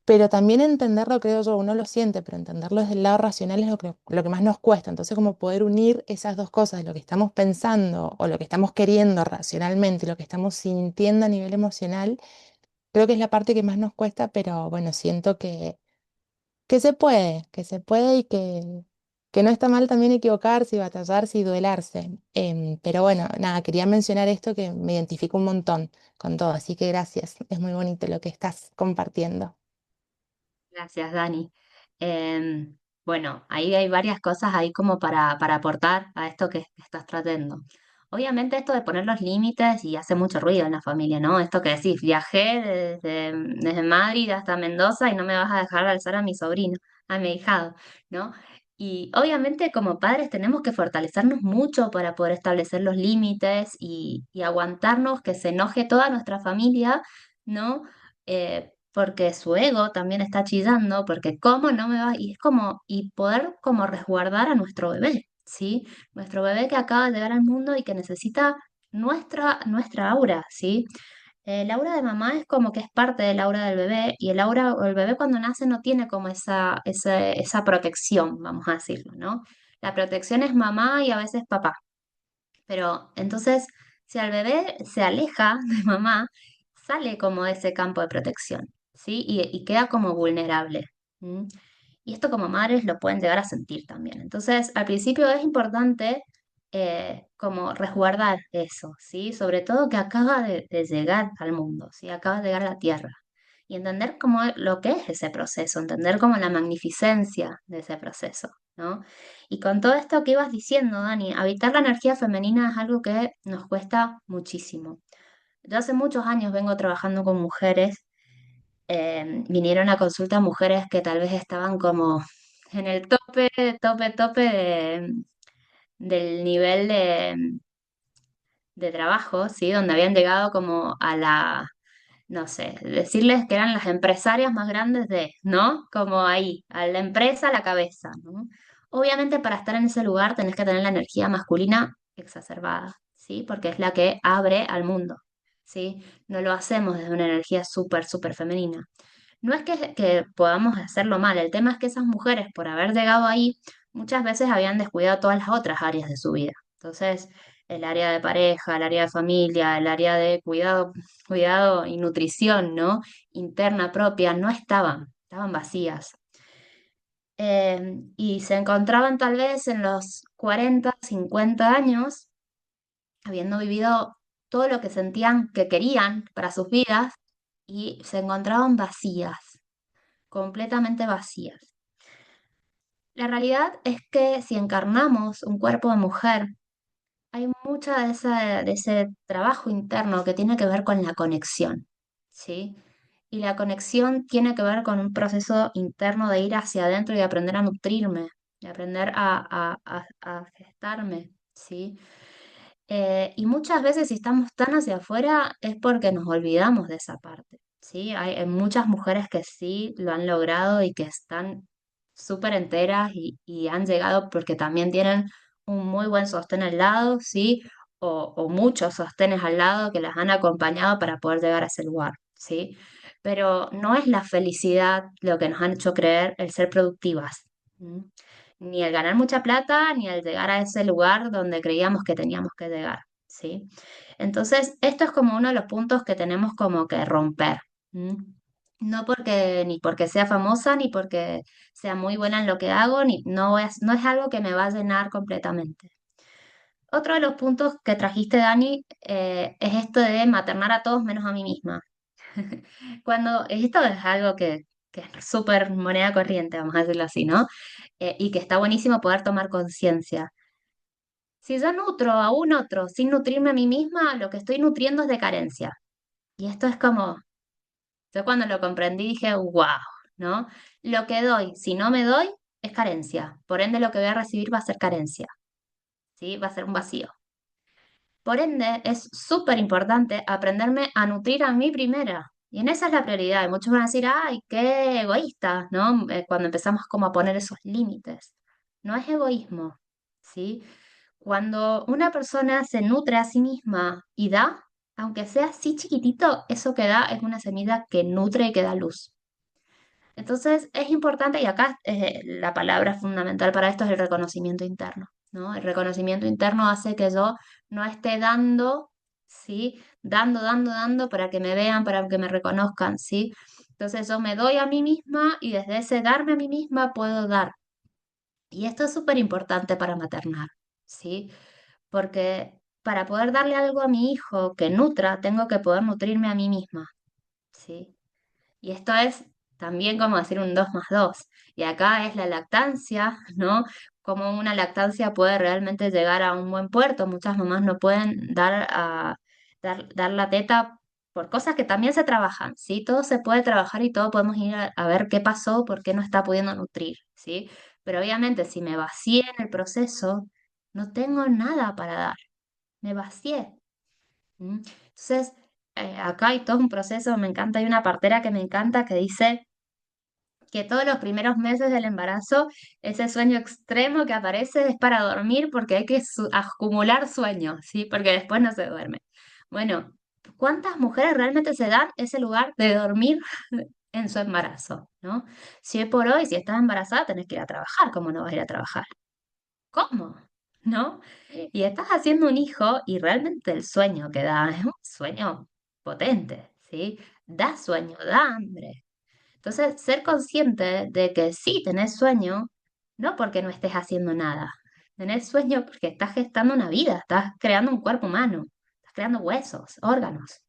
pero también entenderlo, creo yo, uno lo siente, pero entenderlo desde el lado racional es lo que más nos cuesta. Entonces, como poder unir esas dos cosas, lo que estamos pensando o lo que estamos queriendo racionalmente, y lo que estamos sintiendo a nivel emocional, creo que es la parte que más nos cuesta, pero bueno, siento que se puede y que no está mal también equivocarse y batallarse y duelarse. Pero bueno, nada, quería mencionar esto que me identifico un montón con todo, así que gracias, es muy bonito lo que estás compartiendo. Gracias, Dani. Bueno, ahí hay varias cosas ahí como para aportar a esto que estás tratando. Obviamente esto de poner los límites y hace mucho ruido en la familia, ¿no? Esto que decís, viajé desde Madrid hasta Mendoza y no me vas a dejar alzar a mi sobrino, a mi hijado, ¿no? Y obviamente como padres tenemos que fortalecernos mucho para poder establecer los límites y aguantarnos que se enoje toda nuestra familia, ¿no? Porque su ego también está chillando, porque cómo no me va, y es como, y poder como resguardar a nuestro bebé, ¿sí? Nuestro bebé que acaba de llegar al mundo y que necesita nuestra aura, ¿sí? El aura de mamá es como que es parte del aura del bebé, y el aura, o el bebé cuando nace no tiene como esa protección, vamos a decirlo, ¿no? La protección es mamá y a veces papá. Pero entonces, si al bebé se aleja de mamá, sale como de ese campo de protección, ¿sí? Y queda como vulnerable. ¿M? Y esto como madres lo pueden llegar a sentir también. Entonces, al principio es importante como resguardar eso, ¿sí? Sobre todo que acaba de llegar al mundo, ¿sí? Acaba de llegar a la tierra. Y entender cómo lo que es ese proceso, entender como la magnificencia de ese proceso, ¿no? Y con todo esto que ibas diciendo, Dani, habitar la energía femenina es algo que nos cuesta muchísimo. Yo hace muchos años vengo trabajando con mujeres, vinieron a consulta mujeres que tal vez estaban como en el tope del nivel de trabajo, ¿sí? Donde habían llegado como a no sé, decirles que eran las empresarias más grandes ¿no? Como ahí, a la empresa a la cabeza, ¿no? Obviamente para estar en ese lugar tenés que tener la energía masculina exacerbada, ¿sí? Porque es la que abre al mundo, ¿sí? No lo hacemos desde una energía súper femenina. No es que podamos hacerlo mal, el tema es que esas mujeres, por haber llegado ahí, muchas veces habían descuidado todas las otras áreas de su vida. Entonces, el área de pareja, el área de familia, el área de cuidado y nutrición, ¿no? Interna propia, no estaban vacías. Y se encontraban tal vez en los 40, 50 años, habiendo vivido todo lo que sentían que querían para sus vidas, y se encontraban vacías, completamente vacías. La realidad es que si encarnamos un cuerpo de mujer, hay mucha de ese trabajo interno que tiene que ver con la conexión, ¿sí? Y la conexión tiene que ver con un proceso interno de ir hacia adentro y aprender a nutrirme, de aprender a gestarme, ¿sí? Y muchas veces si estamos tan hacia afuera es porque nos olvidamos de esa parte, ¿sí? Hay muchas mujeres que sí lo han logrado y que están súper enteras y han llegado porque también tienen un muy buen sostén al lado, ¿sí? O muchos sostenes al lado que las han acompañado para poder llegar a ese lugar, ¿sí? Pero no es la felicidad lo que nos han hecho creer el ser productivas. ¿M? Ni el ganar mucha plata, ni el llegar a ese lugar donde creíamos que teníamos que llegar, ¿sí? Entonces, esto es como uno de los puntos que tenemos como que romper. ¿M? No porque, ni porque sea famosa, ni porque sea muy buena en lo que hago, no es algo que me va a llenar completamente. Otro de los puntos que trajiste, Dani, es esto de maternar a todos menos a mí misma. Cuando esto es algo que es súper moneda corriente, vamos a decirlo así, ¿no? Y que está buenísimo poder tomar conciencia. Si yo nutro a un otro sin nutrirme a mí misma, lo que estoy nutriendo es de carencia. Y esto es como, yo cuando lo comprendí dije, wow, ¿no? Lo que doy, si no me doy, es carencia. Por ende, lo que voy a recibir va a ser carencia, ¿sí? Va a ser un vacío. Por ende, es súper importante aprenderme a nutrir a mí primera. Y en esa es la prioridad. Y muchos van a decir, ay, qué egoísta, ¿no? Cuando empezamos como a poner esos límites. No es egoísmo, ¿sí? Cuando una persona se nutre a sí misma y da, aunque sea así chiquitito, eso que da es una semilla que nutre y que da luz. Entonces es importante, y acá la palabra fundamental para esto es el reconocimiento interno, ¿no? El reconocimiento interno hace que yo no esté dando, ¿sí? Dando para que me vean, para que me reconozcan, ¿sí? Entonces yo me doy a mí misma y desde ese darme a mí misma puedo dar. Y esto es súper importante para maternar, ¿sí? Porque para poder darle algo a mi hijo que nutra, tengo que poder nutrirme a mí misma, ¿sí? Y esto es también como decir un 2 más 2. Y acá es la lactancia, ¿no? Cómo una lactancia puede realmente llegar a un buen puerto. Muchas mamás no pueden dar la teta por cosas que también se trabajan, ¿sí? Todo se puede trabajar y todo podemos ir a ver qué pasó, por qué no está pudiendo nutrir, ¿sí? Pero obviamente si me vacié en el proceso, no tengo nada para dar. Me vacié. ¿M? Entonces, acá hay todo un proceso, me encanta, hay una partera que me encanta que dice que todos los primeros meses del embarazo, ese sueño extremo que aparece es para dormir porque hay que acumular sueño, ¿sí? Porque después no se duerme. Bueno, ¿cuántas mujeres realmente se dan ese lugar de dormir en su embarazo, ¿no? Si hoy por hoy, si estás embarazada, tenés que ir a trabajar, ¿cómo no vas a ir a trabajar? ¿Cómo? ¿No? Y estás haciendo un hijo y realmente el sueño que da es un sueño potente, ¿sí? Da sueño, da hambre. Entonces, ser consciente de que sí tenés sueño, no porque no estés haciendo nada. Tenés sueño porque estás gestando una vida, estás creando un cuerpo humano, estás creando huesos, órganos,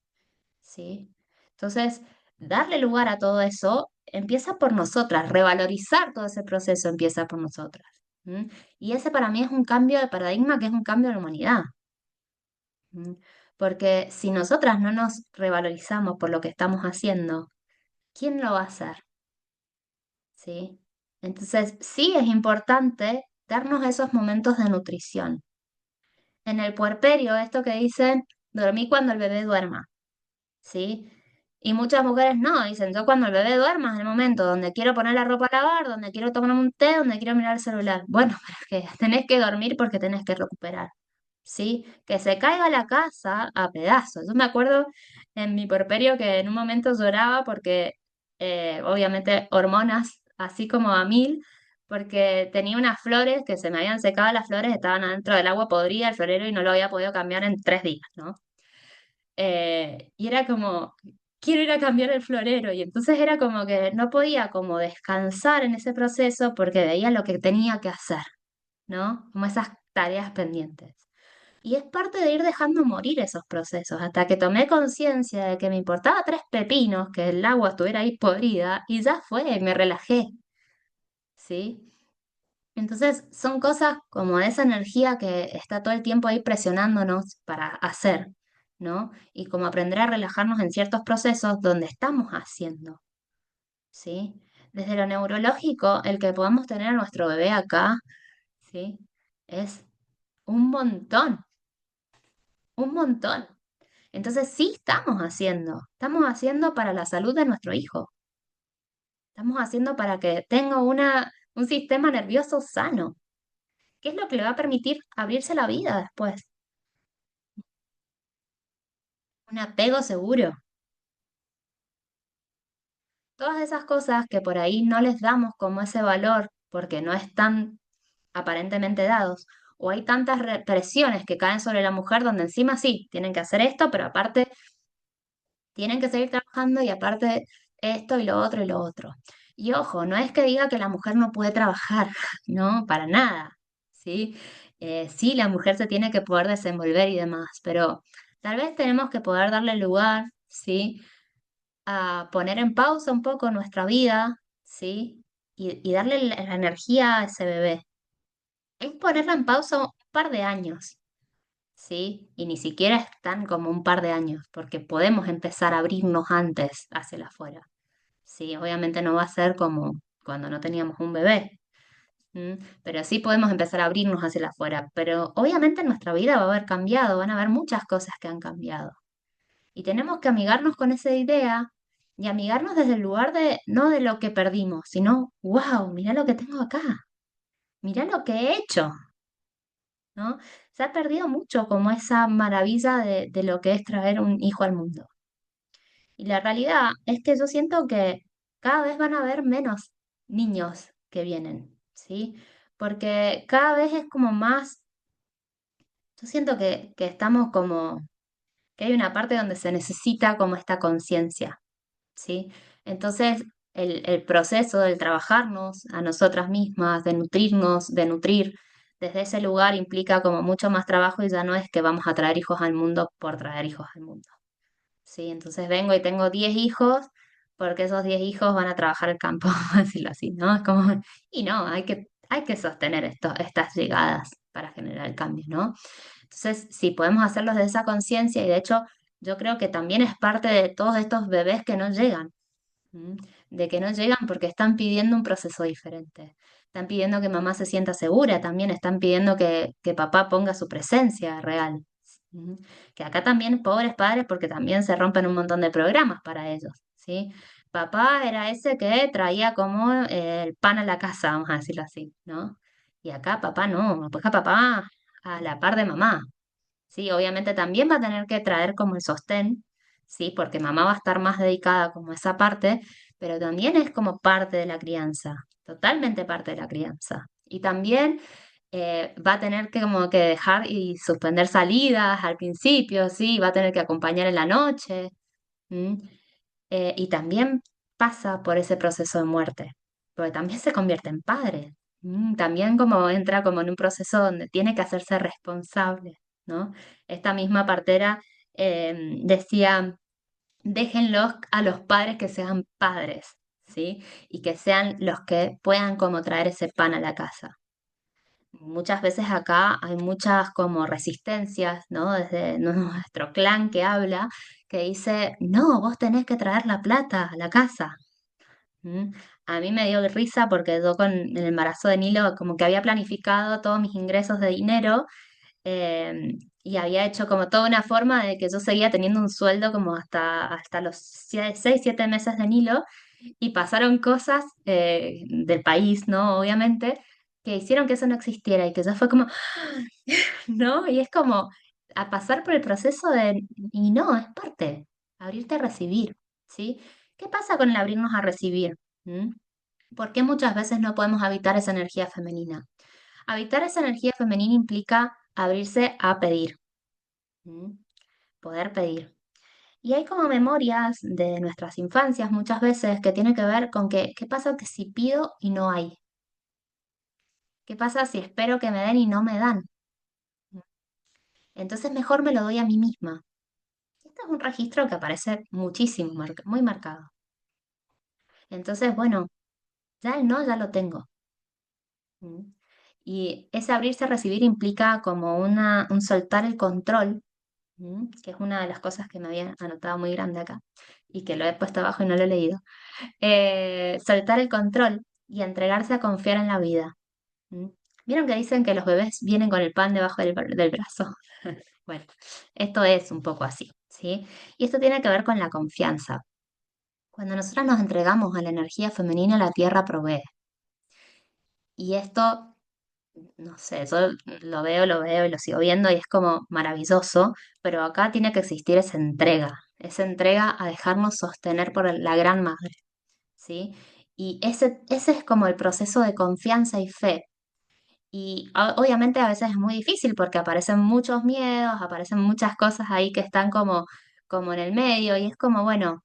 ¿sí? Entonces, darle lugar a todo eso empieza por nosotras, revalorizar todo ese proceso empieza por nosotras. ¿M? Y ese para mí es un cambio de paradigma que es un cambio de la humanidad. ¿M? Porque si nosotras no nos revalorizamos por lo que estamos haciendo, ¿quién lo va a hacer? ¿Sí? Entonces, sí es importante darnos esos momentos de nutrición. En el puerperio, esto que dicen, dormí cuando el bebé duerma, ¿sí? Y muchas mujeres no, dicen, yo cuando el bebé duerma es el momento donde quiero poner la ropa a lavar, donde quiero tomarme un té, donde quiero mirar el celular. Bueno, pero es que tenés que dormir porque tenés que recuperar, ¿sí? Que se caiga la casa a pedazos. Yo me acuerdo en mi puerperio que en un momento lloraba porque, obviamente, hormonas así como a mil, porque tenía unas flores que se me habían secado las flores, estaban adentro del agua podrida el florero y no lo había podido cambiar en 3 días, ¿no? Y era como, quiero ir a cambiar el florero. Y entonces era como que no podía como descansar en ese proceso porque veía lo que tenía que hacer, ¿no? Como esas tareas pendientes. Y es parte de ir dejando morir esos procesos, hasta que tomé conciencia de que me importaba 3 pepinos, que el agua estuviera ahí podrida, y ya fue, me relajé, ¿sí? Entonces son cosas como esa energía que está todo el tiempo ahí presionándonos para hacer, ¿no? Y como aprender a relajarnos en ciertos procesos donde estamos haciendo, ¿sí? Desde lo neurológico, el que podamos tener a nuestro bebé acá, ¿sí? Es un montón, un montón. Entonces sí estamos haciendo para la salud de nuestro hijo, estamos haciendo para que tenga un sistema nervioso sano, que es lo que le va a permitir abrirse la vida después. Un apego seguro. Todas esas cosas que por ahí no les damos como ese valor porque no están aparentemente dados. O hay tantas presiones que caen sobre la mujer donde encima sí, tienen que hacer esto, pero aparte tienen que seguir trabajando y aparte esto y lo otro y lo otro. Y ojo, no es que diga que la mujer no puede trabajar, no, para nada, ¿sí? Sí, la mujer se tiene que poder desenvolver y demás, pero tal vez tenemos que poder darle lugar, ¿sí? A poner en pausa un poco nuestra vida, ¿sí? Y darle la energía a ese bebé. Es ponerla en pausa un par de años, ¿sí? Y ni siquiera es tan como un par de años, porque podemos empezar a abrirnos antes hacia el afuera, ¿sí? Obviamente no va a ser como cuando no teníamos un bebé, ¿m? Pero sí podemos empezar a abrirnos hacia el afuera. Pero obviamente nuestra vida va a haber cambiado, van a haber muchas cosas que han cambiado. Y tenemos que amigarnos con esa idea y amigarnos desde el lugar de, no de lo que perdimos, sino, wow, mirá lo que tengo acá, mirá lo que he hecho, ¿no? Se ha perdido mucho como esa maravilla de lo que es traer un hijo al mundo. Y la realidad es que yo siento que cada vez van a haber menos niños que vienen, ¿sí? Porque cada vez es como más, yo siento que estamos como, que hay una parte donde se necesita como esta conciencia, ¿sí? Entonces, el proceso del trabajarnos a nosotras mismas, de nutrirnos, de nutrir desde ese lugar implica como mucho más trabajo y ya no es que vamos a traer hijos al mundo por traer hijos al mundo, ¿sí? Entonces vengo y tengo 10 hijos porque esos 10 hijos van a trabajar el campo, vamos a decirlo así, ¿no? Es como, y no, hay que sostener estas llegadas para generar el cambio, ¿no? Entonces, si podemos hacerlos de esa conciencia, y de hecho, yo creo que también es parte de todos estos bebés que no llegan, ¿m? De que no llegan porque están pidiendo un proceso diferente. Están pidiendo que mamá se sienta segura, también están pidiendo que papá ponga su presencia real. ¿M? Que acá también, pobres padres, porque también se rompen un montón de programas para ellos, ¿sí? Papá era ese que traía como el pan a la casa, vamos a decirlo así, ¿no? Y acá papá no, acá papá a la par de mamá. Sí, obviamente también va a tener que traer como el sostén, sí, porque mamá va a estar más dedicada como a esa parte, pero también es como parte de la crianza, totalmente parte de la crianza. Y también va a tener que como que dejar y suspender salidas al principio, sí, va a tener que acompañar en la noche, ¿m? Y también pasa por ese proceso de muerte, porque también se convierte en padre. También como entra como en un proceso donde tiene que hacerse responsable, ¿no? Esta misma partera decía, déjenlos a los padres que sean padres, ¿sí? Y que sean los que puedan como traer ese pan a la casa. Muchas veces acá hay muchas como resistencias, ¿no? Desde nuestro clan que habla, que dice, no, vos tenés que traer la plata a la casa. ¿M? A mí me dio risa porque yo con el embarazo de Nilo como que había planificado todos mis ingresos de dinero y había hecho como toda una forma de que yo seguía teniendo un sueldo como hasta los 6, 7 meses de Nilo y pasaron cosas del país, ¿no? Obviamente, que hicieron que eso no existiera y que ya fue como, ¿no? Y es como a pasar por el proceso de, y no, es parte, abrirte a recibir, ¿sí? ¿Qué pasa con el abrirnos a recibir? ¿Mm? ¿Por qué muchas veces no podemos habitar esa energía femenina? Habitar esa energía femenina implica abrirse a pedir, ¿m? Poder pedir. Y hay como memorias de nuestras infancias muchas veces que tiene que ver con que, ¿qué pasa que si pido y no hay? ¿Qué pasa si espero que me den y no me dan? Entonces mejor me lo doy a mí misma. Este es un registro que aparece muchísimo, muy marcado. Entonces, bueno, ya el no ya lo tengo. ¿M? Y ese abrirse a recibir implica como un soltar el control, que es una de las cosas que me había anotado muy grande acá y que lo he puesto abajo y no lo he leído. Soltar el control y entregarse a confiar en la vida. ¿M? ¿Vieron que dicen que los bebés vienen con el pan debajo del brazo? Bueno, esto es un poco así, ¿sí? Y esto tiene que ver con la confianza. Cuando nosotros nos entregamos a la energía femenina, la tierra provee. Y esto no sé, yo lo veo y lo sigo viendo y es como maravilloso, pero acá tiene que existir esa entrega a dejarnos sostener por la gran madre, ¿sí? Y ese es como el proceso de confianza y fe. Y obviamente a veces es muy difícil porque aparecen muchos miedos, aparecen muchas cosas ahí que están como en el medio y es como, bueno,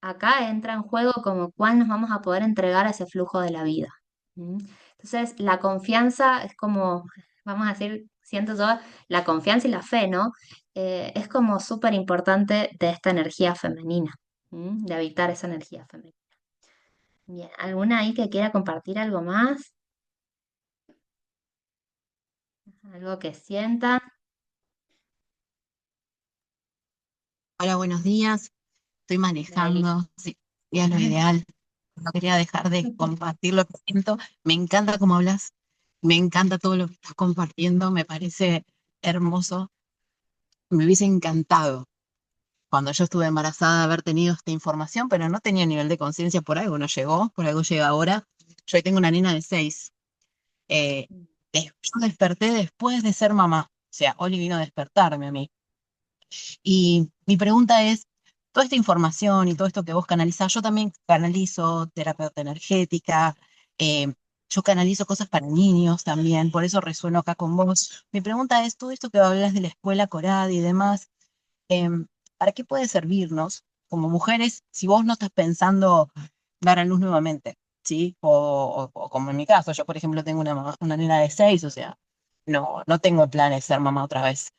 acá entra en juego como cuál nos vamos a poder entregar a ese flujo de la vida. ¿M? Entonces, la confianza es como, vamos a decir, siento yo, la confianza y la fe, ¿no? Es como súper importante de esta energía femenina, de habitar esa energía femenina. Bien, ¿alguna ahí que quiera compartir algo más? ¿Algo que sientan? Hola, buenos días. Estoy Noeli. manejando, sí, sería lo ideal. No quería dejar de compartir lo que siento. Me encanta cómo hablas, me encanta todo lo que estás compartiendo, me parece hermoso. Me hubiese encantado cuando yo estuve embarazada haber tenido esta información, pero no tenía nivel de conciencia, por algo no llegó, por algo llega ahora. Yo hoy tengo una nena de 6. Yo desperté después de ser mamá, o sea, Oli vino a despertarme a mí. Y mi pregunta es, toda esta información y todo esto que vos canalizás, yo también canalizo terapeuta energética, eh, yo canalizo cosas para niños también, por eso resueno acá con vos. Mi pregunta es, todo esto que hablas de la escuela Corad y demás, ¿para qué puede servirnos como mujeres si vos no estás pensando dar a luz nuevamente? ¿Sí? O como en mi caso, yo por ejemplo tengo una nena de 6, o sea, no tengo planes de ser mamá otra vez.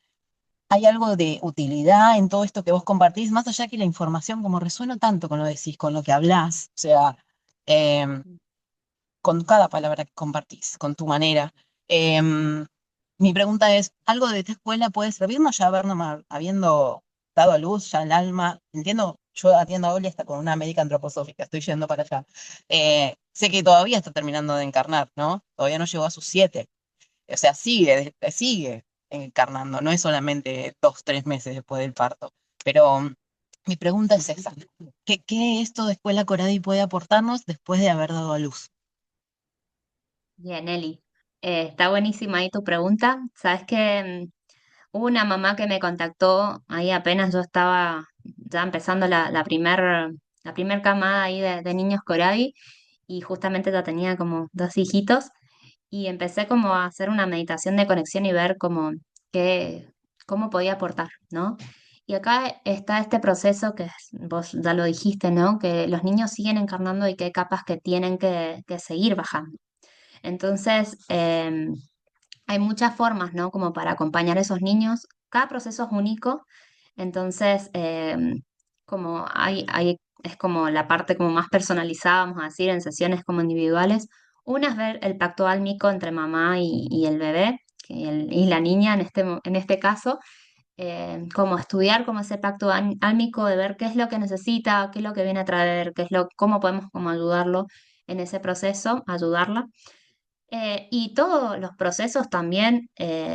¿Hay algo de utilidad en todo esto que vos compartís, más allá que la información, como resueno tanto con lo decís, con lo que hablás, o sea, em, con cada palabra que compartís, con tu manera? Em, Mi pregunta es, ¿algo de esta escuela puede servirnos ya habiendo dado a luz ya el alma? Entiendo, yo atiendo a Oli hasta con una médica antroposófica, estoy yendo para allá. Sé que todavía está terminando de encarnar, ¿no? Todavía no llegó a sus 7. O sea, sigue encarnando, no es solamente 2, 3 meses después del parto. Pero mi pregunta es esa, ¿qué esto de Escuela Coradi puede aportarnos después de haber dado a luz? Bien, Eli. Está buenísima ahí tu pregunta. Sabes que hubo una mamá que me contactó ahí apenas yo estaba ya empezando la primer camada ahí de niños Coradi y justamente ya tenía como 2 hijitos y empecé como a hacer una meditación de conexión y ver qué, cómo podía aportar, ¿no? Y acá está este proceso vos ya lo dijiste, ¿no? Que los niños siguen encarnando y que hay capas que tienen que seguir bajando. Entonces, hay muchas formas, ¿no? Como para acompañar a esos niños. Cada proceso es único, entonces, como es como la parte como más personalizada, vamos a decir, en sesiones como individuales. Una es ver el pacto álmico entre mamá y el bebé, y la niña en este caso, como estudiar como ese pacto álmico de ver qué es lo que necesita, qué es lo que viene a traer, cómo podemos como ayudarlo en ese proceso, ayudarla. Y todos los procesos también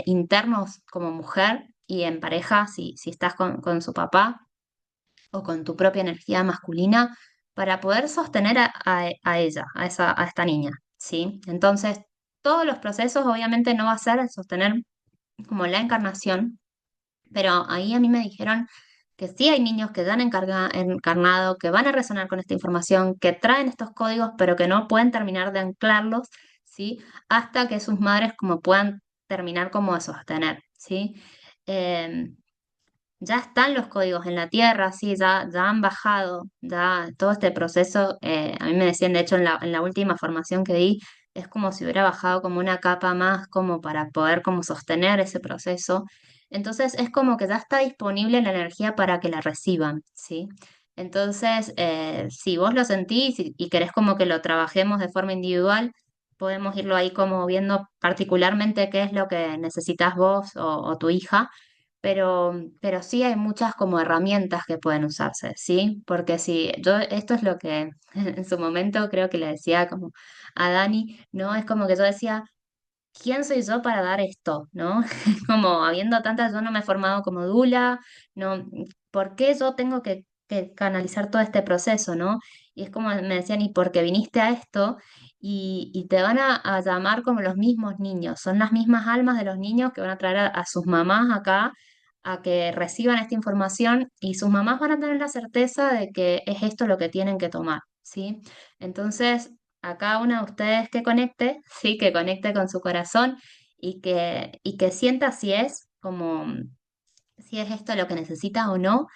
internos como mujer y en pareja, si estás con su papá o con tu propia energía masculina, para poder sostener a ella, a esta niña, ¿sí? Entonces, todos los procesos obviamente no va a ser el sostener como la encarnación, pero ahí a mí me dijeron que sí hay niños que ya han encarnado, que van a resonar con esta información, que traen estos códigos, pero que no pueden terminar de anclarlos, ¿sí? Hasta que sus madres como puedan terminar como de sostener, ¿sí? Em, ya están los códigos en la Tierra, sí, ya han bajado, ya todo este proceso, a mí me decían, de hecho, en la última formación que di, es como si hubiera bajado como una capa más, como para poder como sostener ese proceso. Entonces es como que ya está disponible la energía para que la reciban, ¿sí? Entonces, si vos lo sentís y querés como que lo trabajemos de forma individual, podemos irlo ahí como viendo particularmente qué es lo que necesitas vos o tu hija, pero sí hay muchas como herramientas que pueden usarse, ¿sí? Porque si yo, esto es lo que en su momento creo que le decía como a Dani, ¿no? Es como que yo decía, ¿quién soy yo para dar esto? ¿No? Como habiendo tantas, yo no me he formado como dula, ¿no? ¿Por qué yo tengo que canalizar todo este proceso? ¿No? Y es como me decían, ¿y por qué viniste a esto? Y te van a llamar como los mismos niños, son las mismas almas de los niños que van a traer a sus mamás acá a que reciban esta información y sus mamás van a tener la certeza de que es esto lo que tienen que tomar, ¿sí? Entonces, a cada una de ustedes que conecte, sí, que conecte con su corazón y que sienta si es como, si es esto lo que necesita o no.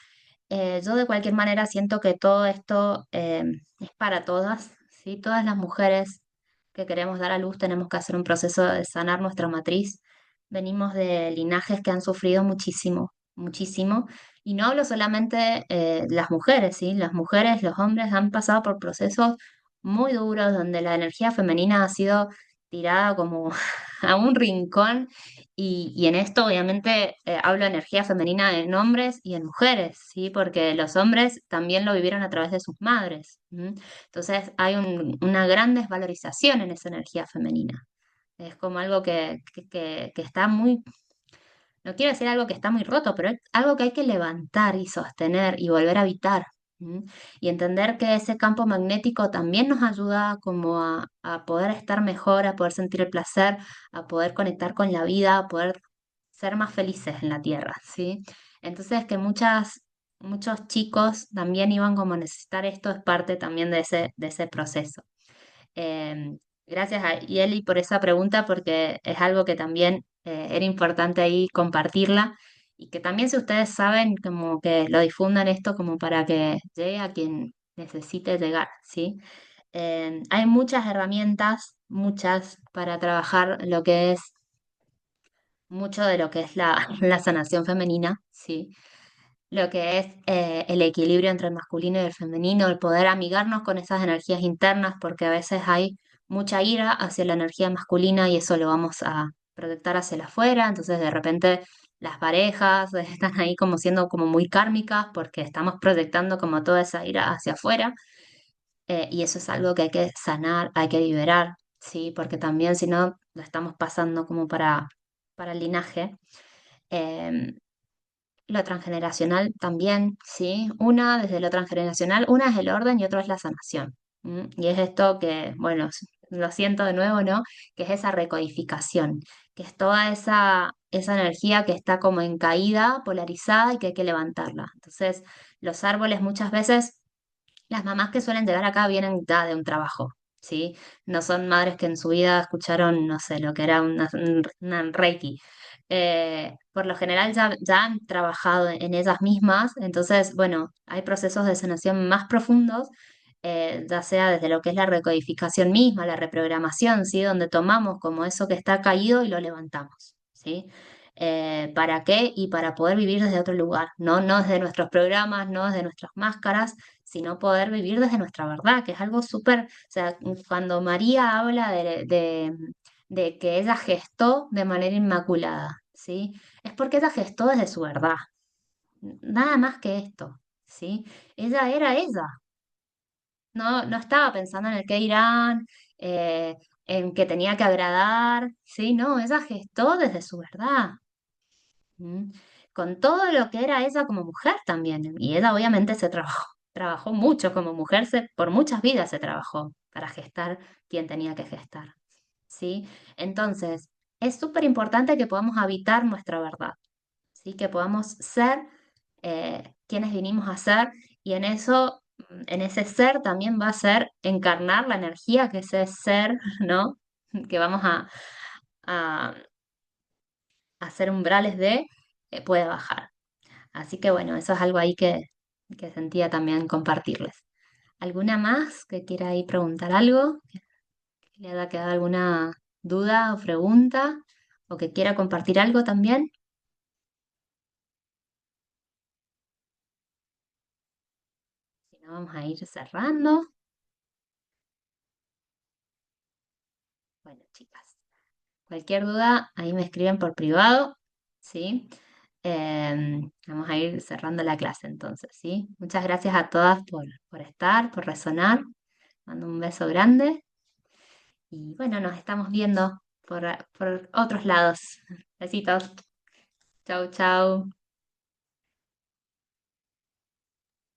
Yo de cualquier manera siento que todo esto es para todas, ¿sí? Todas las mujeres que queremos dar a luz tenemos que hacer un proceso de sanar nuestra matriz. Venimos de linajes que han sufrido muchísimo, muchísimo. Y no hablo solamente las mujeres, ¿sí? Las mujeres, los hombres han pasado por procesos muy duros donde la energía femenina ha sido tirada como a un rincón y en esto, obviamente, hablo de energía femenina en hombres y en mujeres, ¿sí? Porque los hombres también lo vivieron a través de sus madres. ¿M? Entonces, hay una gran desvalorización en esa energía femenina. Es como algo que está muy, no quiero decir algo que está muy roto, pero es algo que hay que levantar y sostener y volver a habitar. ¿M? Y entender que ese campo magnético también nos ayuda como a poder estar mejor, a poder sentir el placer, a poder conectar con la vida, a poder ser más felices en la tierra, ¿sí? Entonces que muchos chicos también iban como a necesitar esto, es parte también de ese proceso. Gracias a Yeli por esa pregunta, porque es algo que también era importante ahí compartirla y que también si ustedes saben, como que lo difundan esto como para que llegue a quien necesite llegar, ¿sí? Hay muchas herramientas, muchas para trabajar lo que es mucho de lo que es la sanación femenina, ¿sí? Lo que es el equilibrio entre el masculino y el femenino, el poder amigarnos con esas energías internas, porque a veces hay mucha ira hacia la energía masculina y eso lo vamos a proyectar hacia el afuera, entonces de repente las parejas están ahí como siendo como muy kármicas porque estamos proyectando como toda esa ira hacia afuera, y eso es algo que hay que sanar, hay que liberar, ¿sí? Porque también si no lo estamos pasando como para el linaje. Em, lo transgeneracional también, ¿sí? Una, desde lo transgeneracional, una es el orden y otra es la sanación. ¿M? Y es esto que, bueno, lo siento de nuevo, ¿no? Que es esa recodificación, que es toda esa energía que está como en caída, polarizada y que hay que levantarla. Entonces, los árboles muchas veces, las mamás que suelen llegar acá vienen ya de un trabajo. ¿Sí? No son madres que en su vida escucharon, no sé, lo que era una Reiki, por lo general ya han trabajado en ellas mismas, entonces, bueno, hay procesos de sanación más profundos, ya sea desde lo que es la recodificación misma, la reprogramación, ¿sí? Donde tomamos como eso que está caído y lo levantamos, ¿sí? ¿Para qué? Y para poder vivir desde otro lugar, ¿no? No desde nuestros programas, no desde nuestras máscaras, sino poder vivir desde nuestra verdad, que es algo súper, o sea, cuando María habla de que ella gestó de manera inmaculada, ¿sí? Es porque ella gestó desde su verdad, nada más que esto, ¿sí? Ella era ella, no estaba pensando en el qué dirán, en que tenía que agradar, ¿sí? No, ella gestó desde su verdad, ¿m? Con todo lo que era ella como mujer también, y ella obviamente trabajó mucho como mujer, por muchas vidas se trabajó para gestar quien tenía que gestar. ¿Sí? Entonces, es súper importante que podamos habitar nuestra verdad, ¿sí? Que podamos ser quiénes vinimos a ser, y en eso, en ese ser también va a ser encarnar la energía que ese ser, ¿no? Que vamos a hacer umbrales de, puede bajar. Así que bueno, eso es algo ahí que sentía también compartirles. ¿Alguna más que quiera ahí preguntar algo? ¿Que le haya quedado alguna duda o pregunta? ¿O que quiera compartir algo también? Si no, vamos a ir cerrando. Bueno, chicas, cualquier duda, ahí me escriben por privado, ¿sí? Vamos a ir cerrando la clase entonces, ¿sí? Muchas gracias a todas por estar, por resonar. Mando un beso grande y bueno, nos estamos viendo por otros lados. Besitos. Chau, chau.